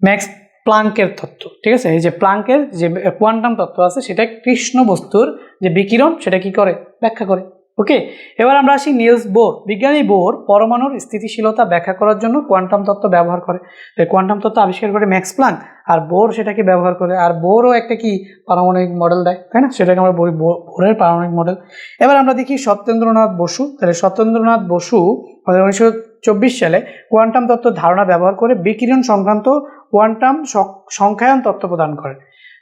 ম্যাক্স প্লাঙ্কের তত্ত্ব। ঠিক আছে, এই যে প্লাঙ্কের যে কোয়ান্টাম তত্ত্ব আছে সেটা কৃষ্ণ বস্তুর যে বিকিরণ সেটা কি করে, ব্যাখ্যা করে। ওকে, এবার আমরা আসি নিলস বোর। বিজ্ঞানী বোর পরমাণুর স্থিতিশীলতা ব্যাখ্যা করার জন্য কোয়ান্টাম তত্ত্ব ব্যবহার করে। কোয়ান্টাম তত্ত্ব আবিষ্কার করে ম্যাক্স প্লাঙ্ক, আর বোর সেটাকে ব্যবহার করে। আর বোরও একটা কি পারমাণবিক মডেল দেয়, তাই না, সেটাকে আমরা বলি বোরের পারমাণবিক মডেল। এবার আমরা দেখি সত্যেন্দ্রনাথ বসু। তাহলে সত্যেন্দ্রনাথ বসু 1924 সালে কোয়ান্টাম তত্ত্ব ধারণা ব্যবহার করে বিকিরণ সংক্রান্ত কোয়ান্টাম সংখ্যায়ন তত্ত্ব প্রদান করে।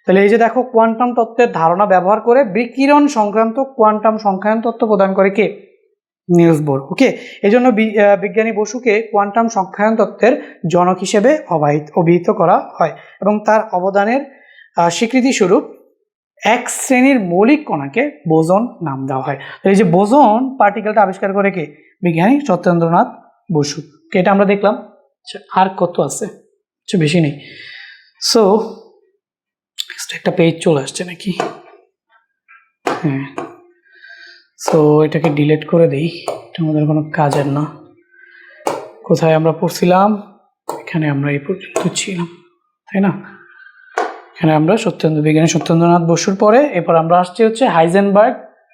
তাহলে এই যে দেখো কোয়ান্টাম তত্ত্বের ধারণা ব্যবহার করে বিকিরণ সংক্রান্ত কোয়ান্টাম সংখ্যায়ন তত্ত্ব প্রদান করে কে, নিলস বোর। ওকে, এই জন্য বিজ্ঞানী বসুকে কোয়ান্টাম সংখ্যায়ন তত্ত্বের জনক হিসেবে অভিহিত করা হয় এবং তার অবদানের স্বীকৃতিস্বরূপ এক শ্রেণীর মৌলিক কণাকে বোজন নাম দেওয়া হয়। এই যে বোজন পার্টিকেলটা আবিষ্কার করে কে, বিজ্ঞানী সত্যেন্দ্রনাথ বসু। এটা আমরা দেখলাম। আর কত আছে, বেশি নেই। সো একটা পেজ চলে আসছে নাকি, হ্যাঁ। সো এটাকে ডিলিট করে দিই, এটা আমাদের কোনো কাজের না। কোথায় আমরা পড়ছিলাম, এখানে আমরা এই পর্যন্ত ছিলাম, তাই না। এখানে আমরা বিজ্ঞানী সত্যেন্দ্রনাথ বসুর পরে এরপর আমরা আসছি হচ্ছে হাইজেনবার্গ,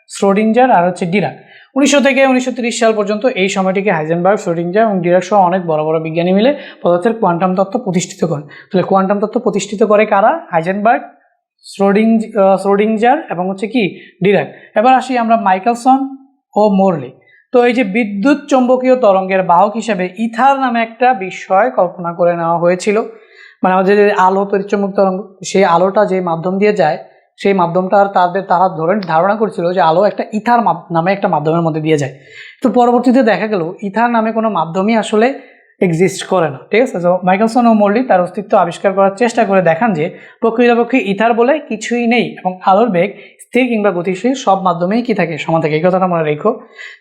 শ্রোডিঞ্জার আর হচ্ছে ডিরাক। 1900 থেকে 1930 সাল পর্যন্ত এই সময়টিকে হাইজেনবার্গ, শ্রোডিঞ্জার এবং ডিরাক সহ অনেক বড় বড় বিজ্ঞানী মিলে পদার্থের কোয়ান্টাম তত্ত্ব প্রতিষ্ঠিত করেন। তাহলে কোয়ান্টাম তত্ত্ব প্রতিষ্ঠিত করে কারা, হাইজেনবার্গ, শ্রোডিঞ্জার এবং হচ্ছে কি, ডিরাক। এবার আসি আমরা মাইকেলসন ও মোরলি। তো এই যে বিদ্যুৎ চৌম্বকীয় তরঙ্গের বাহক হিসেবে ইথার নামে একটা বিষয় কল্পনা করে নেওয়া হয়েছিল। মানে আমাদের যে আলো তড়িৎচুম্বক তরঙ্গ, সেই আলোটা যে মাধ্যম দিয়ে যায় সেই মাধ্যমটা আর তারা ধারণা করছিল যে আলো একটা ইথার নামে একটা মাধ্যমের মধ্যে দিয়ে যায়। তো পরবর্তীতে দেখা গেল ইথার নামে কোনো মাধ্যমই আসলে এক্সিস্ট করে না, ঠিক আছে। তো মাইকেলসন ও মর্লি তার অস্তিত্ব আবিষ্কার করার চেষ্টা করে দেখান যে প্রকৃতপক্ষে ইথার বলে কিছুই নেই এবং আলোর বেগ স্থির কিংবা গতিশীল সব মাধ্যমেই কি থাকে, সমান থাকে। এই কথাটা মনে রেখো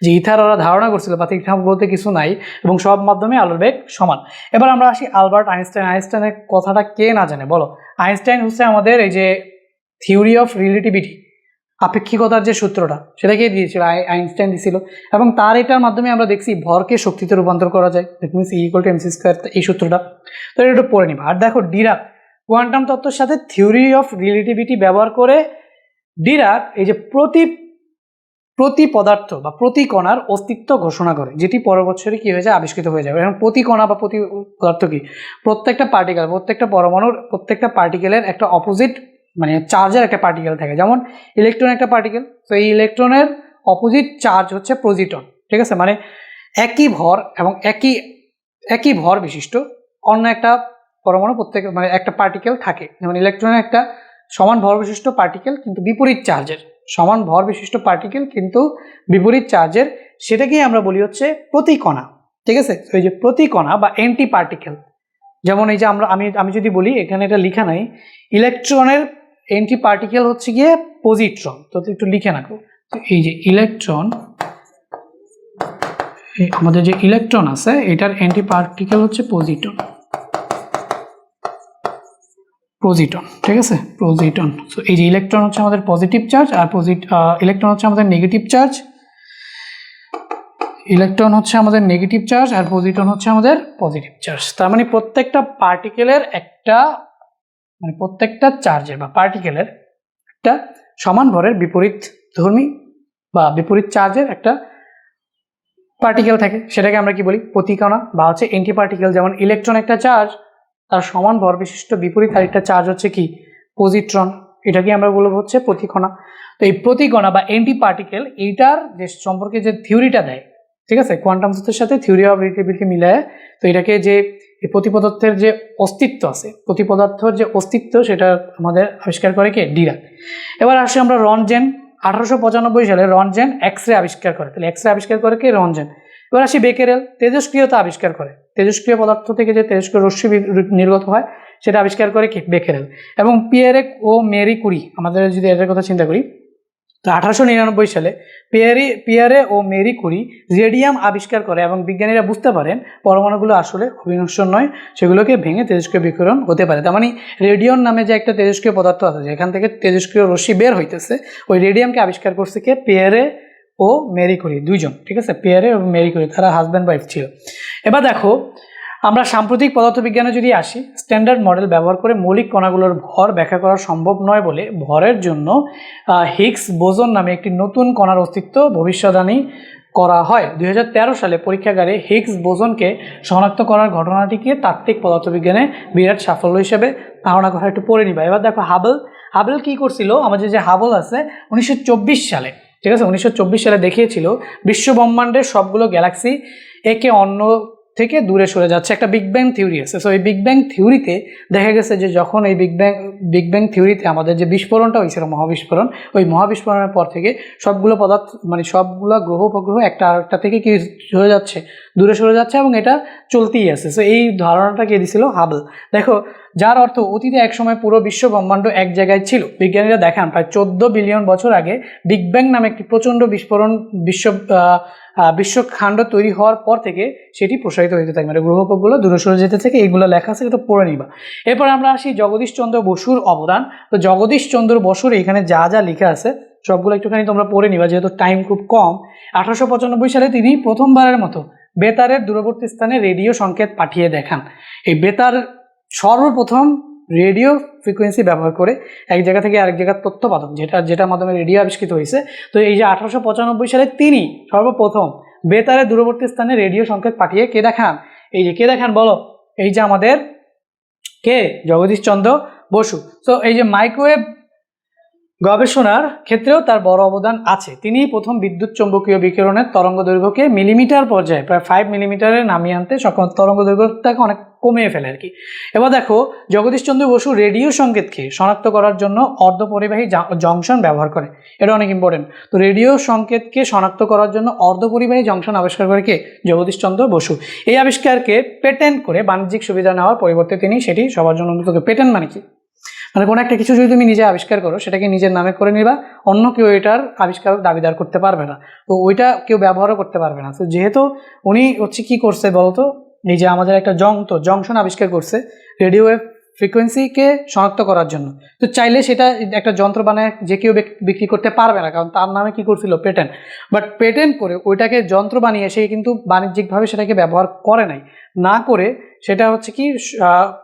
যে ইথার ওরা ধারণা করছিল বা ইথার বলতে কিছু নাই এবং সব মাধ্যমে আলোর বেগ সমান। এবার আমরা আসি আলবার্ট আইনস্টাইন। আইনস্টাইনের কথাটা কে না জানে বলো। আইনস্টাইন হচ্ছে আমাদের এই যে থিওরি অফ রিলেটিভিটি, আপেক্ষিকতার যে সূত্রটা সেটাকে দিয়েছিল আইনস্টাইন দিয়েছিল এবং তার এটার মাধ্যমে আমরা দেখছি ভরকে শক্তিতে রূপান্তর করা যায়, দ্যাট মিনস E=mc², এই সূত্রটা। তো এটা একটু পড়ে নিবা। আর দেখো ডিরাক কোয়ান্টাম তত্ত্বের সাথে থিওরি অফ রিলেটিভিটি ব্যবহার করে ডিরাক এই যে প্রতি পদার্থ বা প্রতি কণার অস্তিত্ব ঘোষণা করে, যেটি পরের বছরই কি হয়ে যায়, আবিষ্কৃত হয়ে যাবে। এখন প্রতি কণা বা প্রতি পদার্থ কি, প্রত্যেকটা পার্টিকেল, প্রত্যেকটা পরমাণুর প্রত্যেকটা পার্টিকেলের একটা অপোজিট মানে চার্জের একটা পার্টিকেল থাকে। যেমন ইলেকট্রন একটা পার্টিকেল, তো এই ইলেকট্রনের অপোজিট চার্জ হচ্ছে প্রোজিটন, ঠিক আছে। মানে একই ভর এবং একই ভর বিশিষ্ট অন্য একটা পরমাণু প্রত্যেক মানে একটা পার্টিকেল থাকে। যেমন ইলেকট্রনের একটা সমান ভর বিশিষ্ট পার্টিকেল কিন্তু বিপরীত চার্জের, সমান ভর বিশিষ্ট পার্টিকেল কিন্তু বিপরীত চার্জের, সেটাকেই আমরা বলি হচ্ছে প্রতিকণা, ঠিক আছে। তো এই যে প্রতিকণা বা অ্যান্টি পার্টিকেল, যেমন এই যে আমি যদি বলি এখানে এটা লেখা নাই, ইলেকট্রনের অ্যান্টি পার্টিকেল হচ্ছে গিয়ে পজিট্রন, তো একটু লিখে রাখো। তো এই যে ইলেকট্রন, আমাদের যে ইলেকট্রন আছে এটার অ্যান্টি পার্টিকেল হচ্ছে পজিট্রন, ঠিক আছে, প্রোজিটন। সো এই যে ইলেকট্রন হচ্ছে আমাদের পজিটিভ চার্জ আর ইলেকট্রন হচ্ছে আমাদের নেগেটিভ চার্জ, ইলেকট্রন হচ্ছে আমাদের নেগেটিভ চার্জ আর প্রোজিটন হচ্ছে আমাদের পজিটিভ চার্জ। তার মানে প্রত্যেকটা পার্টিকেলের একটা মানে প্রত্যেকটা চার্জের বা পার্টিকেলের একটা সমান ভরের বিপরীত ধর্মী বা বিপরীত চার্জের একটা পার্টিকেল থাকে, সেটাকে আমরা কি বলি, প্রতিকণা বা হচ্ছে অ্যান্টি পার্টিকেল। যেমন ইলেকট্রন একটা চার্জ, তার সমান ভর বিশিষ্ট বিপরীত আরেকটা চার্জ হচ্ছে কি, পজিট্রন, এটাকে আমরা বলবো হচ্ছে প্রতিকণা। তো এই প্রতিকণা বা অ্যান্টি পার্টিকেল এইটার যে সম্পর্কে যে থিওরিটা দেয়, ঠিক আছে, কোয়ান্টাম তত্ত্বের সাথে থিওরি অফ রিলেটিভিটি মিলায়, তো এটাকে যে প্রতিপদার্থের যে অস্তিত্ব আছে, প্রতিপদার্থের যে অস্তিত্ব সেটা আমাদের আবিষ্কার করে কে, ডিরাক। এবার আসি আমরা রনজেন। 1895 সালে রনজেন এক্স রে আবিষ্কার করে। তাহলে এক্স রে আবিষ্কার করে কে, রনজেন। এবার আসি বেকেরেল, তেজস্ক্রিয়তা আবিষ্কার করে। তেজস্ক্রিয় পদার্থ থেকে যে তেজস্ক্রিয় রশ্মি নির্গত হয় সেটা আবিষ্কার করে কে, বেকেরেল। এবং পিয়েরে ও মেরি কুরি, আমাদের যদি এটার কথা চিন্তা করি, তো 1899 সালে পিয়ারে ও মেরি কুরি রেডিয়াম আবিষ্কার করে এবং বিজ্ঞানীরা বুঝতে পারেন পরমাণুগুলো আসলে অবিনশ্বর নয়, সেগুলোকে ভেঙে তেজস্ক্রিয় বিকিরণ হতে পারে। তার মানে রেডিয়ন নামে যে একটা তেজস্ক্রিয় পদার্থ আছে যেখান থেকে তেজস্ক্রিয় রশ্মি বের হইতেছে, ওই রেডিয়ামকে আবিষ্কার করছে কে, পিয়ারে ও মেরি কুরি, দুইজন, ঠিক আছে, পিয়ারে ও মেরি কুরি, তারা হাজব্যান্ড ওয়াইফ ছিল। এবার দেখো আমরা সাম্প্রতিক পদার্থবিজ্ঞানে যদি আসি, স্ট্যান্ডার্ড মডেল ব্যবহার করে মৌলিক কণাগুলোর ভর ব্যাখ্যা করা সম্ভব নয় বলে ভরের জন্য হিগস বোসন নামে একটি নতুন কণার অস্তিত্ব ভবিষ্যদ্বাণী করা হয়। 2013 সালে পরীক্ষাগারে হিগস বোসনকে শনাক্ত করার ঘটনাটিকে তাত্ত্বিক পদার্থবিজ্ঞানে বিরাট সাফল্য হিসেবে ধারণা করা, একটু পড়ে নিবা। এবার দেখো হাবল কি করছিল, আমাদের যে হাবল আছে 1924 সালে, ঠিক আছে, 1924 সালে দেখিয়েছিল বিশ্ব ব্রহ্মাণ্ডের সবগুলো গ্যালাক্সি একে অন্য থেকে দূরে সরে যাচ্ছে। একটা বিগ ব্যাং থিওরি আছে। সো এই বিগ ব্যাং থিওরিতে দেখা গেছে যে যখন এই বিগ ব্যাং থিওরিতে আমাদের যে বিস্ফোরণটা হয়েছিল, মহাবিস্ফোরণ, ওই মহাবিস্ফোরণের পর থেকে সবগুলো পদার্থ মানে সবগুলো গ্রহ উপগ্রহ একটা আরেকটা থেকে কি হয়ে যাচ্ছে, দূরে সরে যাচ্ছে এবং এটা চলতেই আছে। সো এই ধারণাটা কে দিয়েছিল, হাবল। দেখো, যার অর্থ অতীতে একসময় পুরো বিশ্ব ব্রহ্মাণ্ড এক জায়গায় ছিল। বিজ্ঞানীরা দেখান প্রায় 14 বিলিয়ন বছর আগে বিগ ব্যাং নামে একটি প্রচণ্ড বিস্ফোরণ বিশ্বখাণ্ড তৈরি হওয়ার পর থেকে সেটি প্রসারিত হতে থাকে, মানে গ্রহ উপগ্রহগুলো দূরে সরে যেতে থেকে, এইগুলো লেখা আছে, এটা পড়ে নিবা। এরপর আমরা আসি জগদীশ চন্দ্র বসুর অবদান। তো জগদীশ চন্দ্র বসুর এখানে যা যা লেখা আছে সবগুলো একটুখানি তোমরা পড়ে নিবা, যেহেতু টাইম খুব কম। 1895 সালে তিনি প্রথমবারের মতো বেতারের দূরবর্তী স্থানে রেডিও সংকেত পাঠিয়ে দেখান। এই বেতার সর্বপ্রথম রেডিও ফ্রিকোয়েন্সি ব্যবহার করে এক জায়গা থেকে আরেক জায়গার তথ্য পাঠান, যেটার মাধ্যমে রেডিও আবিষ্কৃত হয়েছে। তো এই যে 1895 সালে তিনি সর্বপ্রথম বেতারের দূরবর্তী স্থানে রেডিও সংকেত পাঠিয়ে কে দেখান, এই যে কে দেখান বলো, এই যে আমাদের কে, জগদীশ চন্দ্র বসু। তো এই যে গবেষণার ক্ষেত্রেও তার বড় অবদান আছে। তিনি প্রথম বিদ্যুৎ চৌম্বকীয় বিকিরণের তরঙ্গ দৈর্ঘ্যকে মিলিমিটার পর্যায়ে প্রায় 5 মিলিমিটারে নামিয়ে আনতে সক্ষম, তরঙ্গ দৈর্ঘ্যটাকে অনেক কমিয়ে ফেলে আর কি। এবার দেখো জগদীশচন্দ্র বসু রেডিও সংকেতকে শনাক্ত করার জন্য অর্ধপরিবাহী জংশন ব্যবহার করে, এটা অনেক ইম্পর্টেন্ট। তো রেডিও সংকেতকে শনাক্ত করার জন্য অর্ধপরিবাহী জংশন আবিষ্কার করে কে? জগদীশচন্দ্র বসু। এই আবিষ্কারকে পেটেন্ট করে বাণিজ্যিক সুবিধা নেওয়ার পরিবর্তে তিনি সেটি সবার জন্য উন্মুক্ত করে। পেটেন্ট মানে কি? মানে কোনো একটা কিছু যদি তুমি নিজে আবিষ্কার করো সেটাকে নিজের নামে করে নিবা, অন্য কেউ এটার আবিষ্কার দাবিদার করতে পারবে না, তো ওইটা কেউ ব্যবহারও করতে পারবে না। তো যেহেতু উনি হচ্ছে কি করছে বলতো, এই যে আমাদের একটা জংশন আবিষ্কার করছে রেডিও ওয়েভ ফ্রিকোয়েন্সিকে শনাক্ত করার জন্য, তো চাইলে সেটা একটা যন্ত্র বানায় যে কেউ বিক্রি করতে পারবে না, কারণ তার নামে কি করছিল? পেটেন্ট। বাট পেটেন্ট করে ওইটাকে যন্ত্র বানিয়ে সে কিন্তু বাণিজ্যিকভাবে সেটাকে ব্যবহার করে নাই, না করে সেটা হচ্ছে কি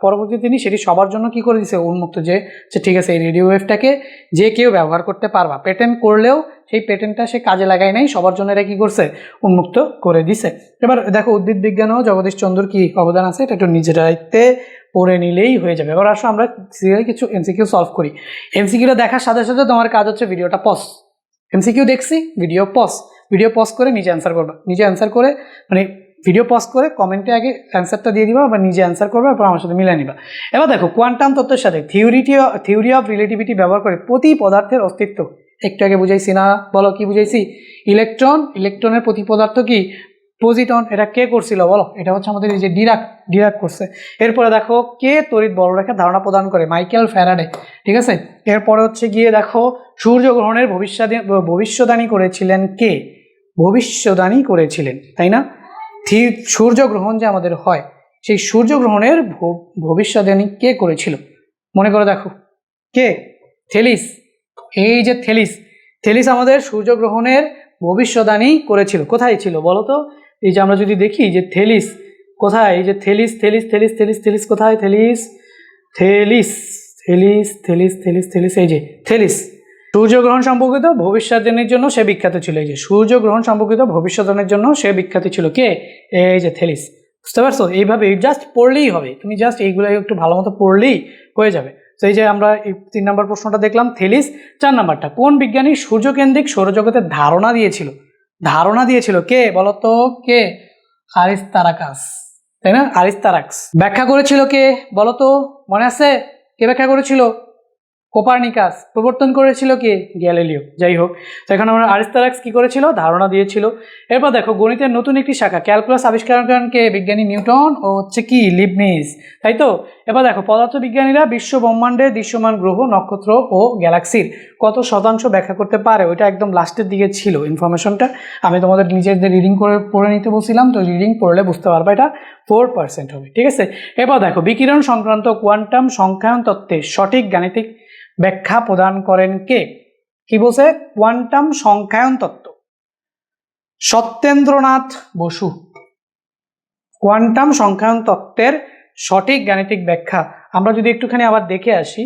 পরবর্তীতে তিনি সেটি সবার জন্য কি করে দিছে? উন্মুক্ত, যে ঠিক আছে এই রেডিও ওয়েভটাকে যে কেউ ব্যবহার করতে পারবা। পেটেন্ট করলেও সেই পেটেন্টটা সে কাজে লাগায় নাই, সবার জন্য এটা কি করছে? উন্মুক্ত করে দিছে। এবার দেখো উদ্ভিদ বিজ্ঞানেও জগদীশচন্দ্রর কি অবদান আছে, এটা একটু নিজের দায়িত্বে পড়ে নিলেই হয়ে যাবে। এবার আসো আমরা সিরিয়াল কিছু এমসিকিউ সলভ করি। এমসিকিউটা দেখার সাথে সাথে তোমার কাজ হচ্ছে ভিডিওটা পজ, এমসিকিউ দেখছি ভিডিও পজ করে নিজে অ্যান্সার করবা, নিজে অ্যান্সার করে মানে ভিডিও পজ করে কমেন্টে আগে অ্যান্সারটা দিয়ে দিবা বা নিজে অ্যান্সার করবা, এরপর আমার সাথে মিলিয়ে নিবা। এবার দেখো কোয়ান্টাম তত্ত্বের সাথে থিওরি অফ রিলেটিভিটি ব্যবহার করে প্রতি পদার্থের অস্তিত্ব একটু আগে বুঝাইছি না? বলো কি বুঝাইছি? ইলেকট্রনের প্রতি পদার্থ কি? পজিটন। এটা কে করছিল বলো? এটা হচ্ছে আমাদের এই যে ডিরাক করছে। এরপরে দেখো কে তড়িৎ বলরেখার ধারণা প্রদান করে? Michael Faraday. ঠিক আছে, এরপরে হচ্ছে গিয়ে দেখো সূর্যগ্রহণের ভবিষ্যদ্বাণী করেছিলেন কে? ভবিষ্যদ্বাণী করেছিলেন, তাই না? সূর্যগ্রহণ যে আমাদের হয় সেই সূর্যগ্রহণের ভবিষ্যদ্বাণী কে করেছিল? মনে করে দেখো কে? থেলিস। এই যে থেলিস আমাদের সূর্যগ্রহণের ভবিষ্যদ্বাণী করেছিল। কোথায় ছিল বলো তো? এই যে আমরা যদি দেখি যে থেলিস কোথায়, এই যে থেলিস কোথায়? থেলিস এই যে থেলিস সূর্যগ্রহণ সম্পর্কিত ভবিষ্যদ্বাণীর জন্য সে বিখ্যাত ছিল। এই যে সূর্যগ্রহণ সম্পর্কিত ভবিষ্যদ্বাণীর জন্য সে বিখ্যাত ছিল কে? এই যে থেলিস। বুঝতে পারছো? এইভাবে জাস্ট পড়লেই হবে, তুমি জাস্ট এইগুলো একটু ভালো মতো পড়লেই হয়ে যাবে। তো এই যে আমরা এই 3 নম্বর প্রশ্নটা দেখলাম থেলিস। 4 নম্বরটা, কোন বিজ্ঞানী সূর্যকেন্দ্রিক সৌরজগতের ধারণা দিয়েছিল কে বলতো? কে? আরিস্তারাকাস, তাই না? আরিস্তারাক্স। ব্যাখ্যা করেছিল কে বলতো? মনে আছে? কে ব্যাখ্যা করেছিল? কোপার্নিকাস। প্রবর্তন করেছিল কে? গ্যালিলিও। যাই হোক, তো এখন আমরা আরিস্তারাক্স কি করেছিল? ধারণা দিয়েছিল। এরপর দেখো গণিতের নতুন একটি শাখা ক্যালকুলাস আবিষ্কার করেন কে? বিজ্ঞানী নিউটন ও হচ্ছে কি লিবনিজ, তাই তো? এবার দেখো পদার্থবিজ্ঞানীরা বিশ্ব ব্রহ্মাণ্ডের দৃশ্যমান গ্রহ, নক্ষত্র ও গ্যালাক্সির কত শতাংশ ব্যাখ্যা করতে পারে? ওইটা একদম লাস্টের দিকে ছিল ইনফরমেশনটা, আমি তোমাদের নিজেদের রিডিং করে পড়ে নিতে বলছিলাম, তো রিডিং পড়লে বুঝতে পারবে এটা 4% হবে। ঠিক আছে, এবার দেখো বিকিরণ সংক্রান্ত কোয়ান্টাম সংখ্যায়ন তত্ত্বের সঠিক গাণিতিক ব্যাখ্যা প্রদান করেন কে? কি বলছে? কোয়ান্টাম সংখ্যায়ন তত্ত্ব সত্যেন্দ্রনাথ বসু। কোয়ান্টাম সংখ্যায়ন তত্ত্বের সঠিক গাণিতিক ব্যাখ্যা আমরা যদি একটুখানি আবার দেখে আসি,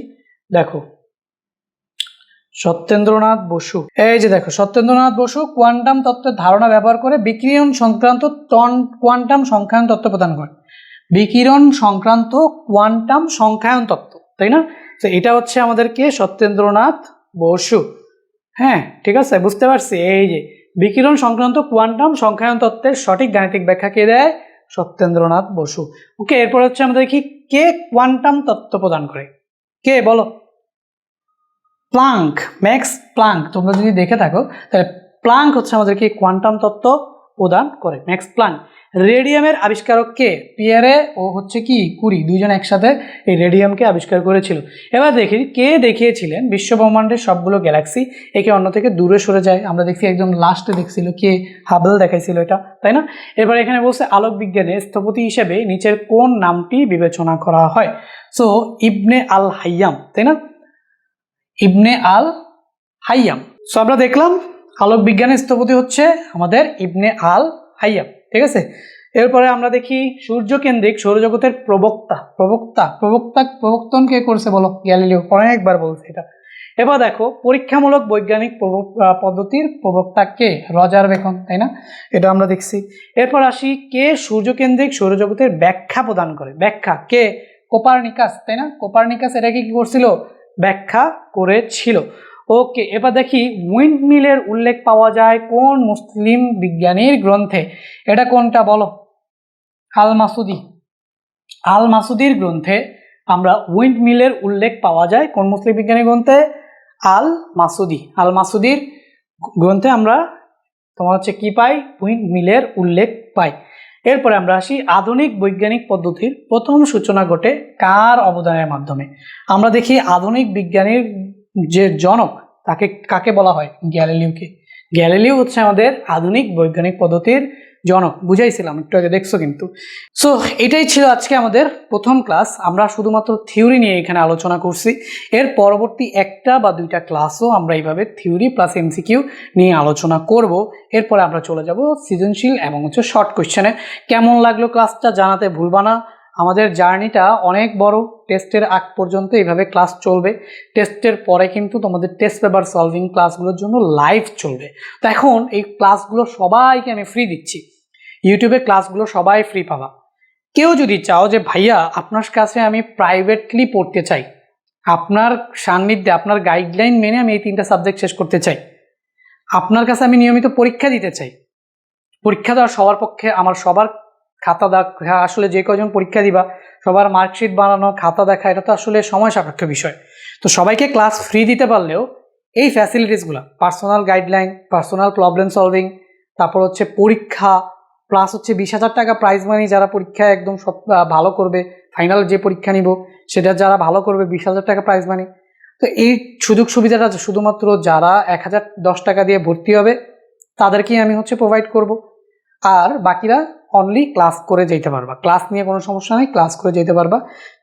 দেখো সত্যেন্দ্রনাথ বসু, এই যে দেখো সত্যেন্দ্রনাথ বসু কোয়ান্টাম তত্ত্বের ধারণা ব্যবহার করে বিকিরণ সংক্রান্ত কোয়ান্টাম সংখ্যায়ন তত্ত্ব প্রদান করে। বিকিরণ সংক্রান্ত কোয়ান্টাম সংখ্যায়ন তত্ত্ব, তাই না? তো এটা হচ্ছে আমাদেরকে সত্যেন্দ্রনাথ বসু। হ্যাঁ ঠিক আছে, বুঝতে পারছি। এই যে বিকিরণ সংক্রান্ত কোয়ান্টাম সংখ্যায়ন তত্ত্বের সঠিক গাণিতিক ব্যাখ্যা কে দেয়? সত্যেন্দ্রনাথ বসু। ওকে, এরপর হচ্ছে আমরা দেখি কে কোয়ান্টাম তত্ত্ব প্রদান করে? কে বলো? Planck, max Planck. তোমরা যদি দেখে থাকো তাহলে প্লাঙ্ক হচ্ছে আমাদেরকে কোয়ান্টাম তত্ত্ব প্রদান করে, ম্যাক্স প্লাঙ্ক। রেডিয়ামের আবিষ্কারক কে? পিয়ারে ও হচ্ছে কি কুরি, দুইজন একসাথে এই রেডিয়ামকে আবিষ্কার করেছিল। এবার দেখি কে দেখিয়েছিলেন বিশ্বব্রহ্মাণ্ডের সবগুলো গ্যালাক্সি একে অন্য থেকে দূরে সরে যায়। আমরা দেখছি একদম লাস্টে দেখছিল কে? হাবল দেখাইছিল এটা, তাই না? এবার এখানে বলছে আলোক বিজ্ঞানের স্থপতি হিসেবে নিচের কোন নামটি বিবেচনা করা হয়? সো ইবনে আল হাইয়াম, তাই না? ইবনে আল হাইয়াম। সো আমরা দেখলাম আলোক বিজ্ঞানের স্থপতি হচ্ছে আমাদের ইবনে আল হাইয়াম। ঠিক আছে, এরপরে আমরা দেখি সূর্যকেন্দ্রিক সৌরজগতের প্রবর্তন কে করছে বলো? গ্যালিলিও। অনেকবার বলছে এটা। এবার দেখো পরীক্ষামূলক বৈজ্ঞানিক পদ্ধতির প্রবক্তা কে? রজার বেকন, তাই না? এটা আমরা দেখছি। এরপর আসি কে সূর্যকেন্দ্রিক সৌরজগতের ব্যাখ্যা প্রদান করে? ব্যাখ্যা কে? কোপার্নিকাস, তাই না? কোপার্নিকাস এটাকে কি করছিল? ব্যাখ্যা করেছিল। ওকে, এবার দেখি উইন্ড মিলের উল্লেখ পাওয়া যায় কোন মুসলিম বিজ্ঞানীর গ্রন্থে? এটা কোনটা বলো? আল মাসুদি। আল মাসুদির গ্রন্থে আমরা উইন্ড মিলের উল্লেখ পাওয়া যায় কোন মুসলিম বিজ্ঞানীর গ্রন্থে? আল মাসুদি। আল মাসুদির গ্রন্থে আমরা তোমার হচ্ছে কি পাই? উইন্ড মিলের উল্লেখ পাই। এরপরে আমরা আসি আধুনিক বৈজ্ঞানিক পদ্ধতির প্রথম সূচনা ঘটে কার অবদানের মাধ্যমে? আমরা দেখি আধুনিক বিজ্ঞানীর যে জনক তাকে কাকে বলা হয়? গ্যালিলিওকে। গ্যালিলিও হচ্ছে আমাদের আধুনিক বৈজ্ঞানিক পদ্ধতির জনক, বুঝাইছিলাম একটু আগে, দেখছো কিন্তু। সো এটাই ছিল আজকে আমাদের প্রথম ক্লাস। আমরা শুধুমাত্র থিওরি নিয়ে এখানে আলোচনা করছি। এর পরবর্তী একটা বা দুইটা ক্লাসও আমরা এইভাবে থিওরি প্লাস এমসিকিউ নিয়ে আলোচনা করব। এরপরে আমরা চলে যাব সৃজনশীল এবং হচ্ছে শর্ট কোয়েশ্চেনে। কেমন লাগলো ক্লাসটা জানাতে ভুলবা না। আমাদের জার্নিটা অনেক বড়, টেস্টের আগ পর্যন্ত এইভাবে ক্লাস চলবে। টেস্টের পরে কিন্তু তোমাদের টেস্ট পেপার সলভিং ক্লাসগুলোর জন্য লাইভ চলবে। তো এখন এই ক্লাসগুলো সবাইকে আমি ফ্রি দিচ্ছি, ইউটিউবে ক্লাসগুলো সবাই ফ্রি পাবা। কেউ যদি চাও যে ভাইয়া আপনার কাছে আমি প্রাইভেটলি পড়তে চাই, আপনার সান্নিধ্যে আপনার গাইডলাইন মেনে আমি এই 3টা সাবজেক্ট শেষ করতে চাই, আপনার কাছে আমি নিয়মিত পরীক্ষা দিতে চাই, পরীক্ষা দেওয়ার সবার পক্ষে আমার সবার খাতা দেখা, আসলে যে কজন পরীক্ষা দিবা সবার মার্কশিট বানানো, খাতা দেখা, এটা তো আসলে সময় সাপেক্ষ বিষয়। তো সবাইকে ক্লাস ফ্রি দিতে পারলেও এই ফ্যাসিলিটিসগুলো, personal guideline, personal problem solving, তারপর হচ্ছে পরীক্ষা, প্লাস হচ্ছে 20,000 টাকা প্রাইজ মানি যারা পরীক্ষা একদম সব ভালো করবে, ফাইনাল যে পরীক্ষা নিব সেটা যারা ভালো করবে 20,000 টাকা প্রাইজ মানি। তো এই সুযোগ সুবিধাটা শুধুমাত্র যারা 1,010 টাকা দিয়ে ভর্তি হবে তাদেরকেই আমি হচ্ছে প্রোভাইড করব। আর বাকিরা অনলি ক্লাস করে যেতে পারবা, ক্লাস নিয়ে কোনো সমস্যা নেই, ক্লাস করে যেতে পারবা।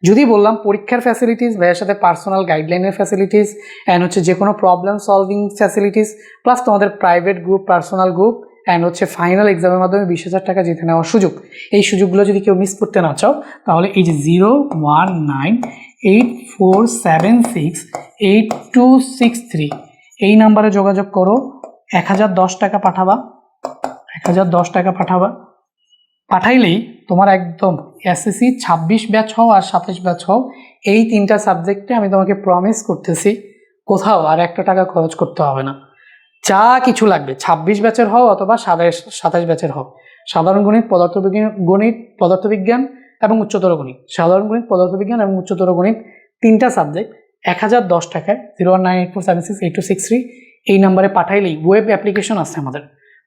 যদি বললাম পরীক্ষার ফ্যাসিলিটিস, ভাইয়ের সাথে পার্সোনাল গাইডলাইনের ফ্যাসিলিটিস অ্যান্ড হচ্ছে যে কোনো প্রবলেম সলভিং ফ্যাসিলিটিস, প্লাস তোমাদের private group, personal group and হচ্ছে ফাইনাল এক্সামের মাধ্যমে 20,000 টাকা জিতে নেওয়ার সুযোগ, এই সুযোগগুলো যদি কেউ মিস করতে না চাও তাহলে এই যে 01984768263 এই নাম্বারে যোগাযোগ করো। 1,010 টাকা পাঠাবা, 1,010 টাকা পাঠাইলেই তোমার একদম এসএসসি 26 ব্যাচ হও আর 27 ব্যাচ হও, এই 3টা সাবজেক্টে আমি তোমাকে প্রমিস করতেছি কোথাও আর 1 টাকা খরচ করতে হবে না। যা কিছু লাগবে 26 ব্যাচের হও অথবা 27 ব্যাচের হও, সাধারণ গণিত, পদার্থবিজ্ঞান এবং উচ্চতর গণিত, সাধারণ গণিত, পদার্থবিজ্ঞান এবং উচ্চতর গণিত 3টা সাবজেক্ট 1,010 টাকায় 01984768263 এই নাম্বারে পাঠাইলেই, ওয়েব অ্যাপ্লিকেশন আছে আমাদের,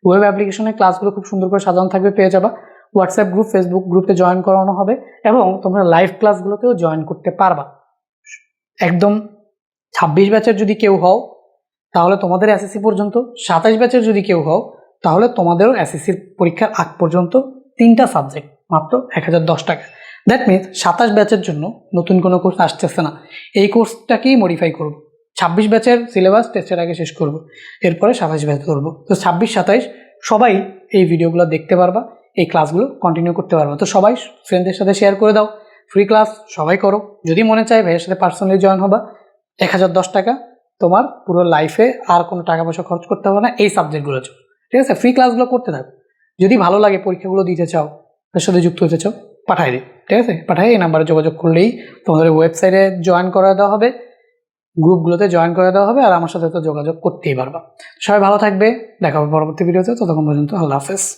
ওয়েব অ্যাপ্লিকেশনের ক্লাসগুলো খুব সুন্দর করে সাজানো থাকবে, পেয়ে যাবা। হোয়াটসঅ্যাপ গ্রুপ, ফেসবুক গ্রুপে জয়েন করানো হবে এবং তোমরা লাইভ ক্লাসগুলোতেও জয়েন করতে পারবা। একদম 26 ব্যাচের যদি কেউ হও তাহলে তোমাদের এসএসসি পর্যন্ত, 27 ব্যাচের যদি কেউ হও তাহলে তোমাদেরও এসএসসির পরীক্ষার আগ পর্যন্ত 3টা সাবজেক্ট মাত্র 1,010 টাকা। দ্যাট মিনস 27 ব্যাচের জন্য নতুন কোনো কোর্স আসতেছে না, এই কোর্সটাকেই মডিফাই করব। 26 ব্যাচের সিলেবাস টেস্টের আগে শেষ করব, এরপরে 27 ব্যাচ করবো। তো 26-27 সবাই এই ভিডিওগুলো দেখতে পারবা, এই ক্লাসগুলো কন্টিনিউ করতে পারবা। তো সবাই ফ্রেন্ডদের সাথে শেয়ার করে দাও, ফ্রি ক্লাস সবাই করো। যদি মনে চায় ভাইয়ের সাথে পার্সোনালি জয়েন হবা, 1,010 টাকা, তোমার পুরো লাইফে আর কোনো টাকা পয়সা খরচ করতে হবে না এই সাবজেক্টগুলোর জন্য, ঠিক আছে? ফ্রি ক্লাসগুলো করতে থাকো, যদি ভালো লাগে পরীক্ষাগুলো দিতে চাও, তার সাথে যুক্ত হতে চাও, পাঠাই দিই, ঠিক আছে? পাঠাই এই নাম্বারে যোগাযোগ করলেই তোমাদের ওয়েবসাইটে জয়েন করে দেওয়া হবে, গ্রুপগুলোতে জয়েন করে দেওয়া হবে, আর আমার সাথে তো যোগাযোগ করতেই পারবা। সবাই ভালো থাকবে, দেখা হবে পরবর্তী ভিডিওতে, ততক্ষণ পর্যন্ত আল্লাহ হাফেজ।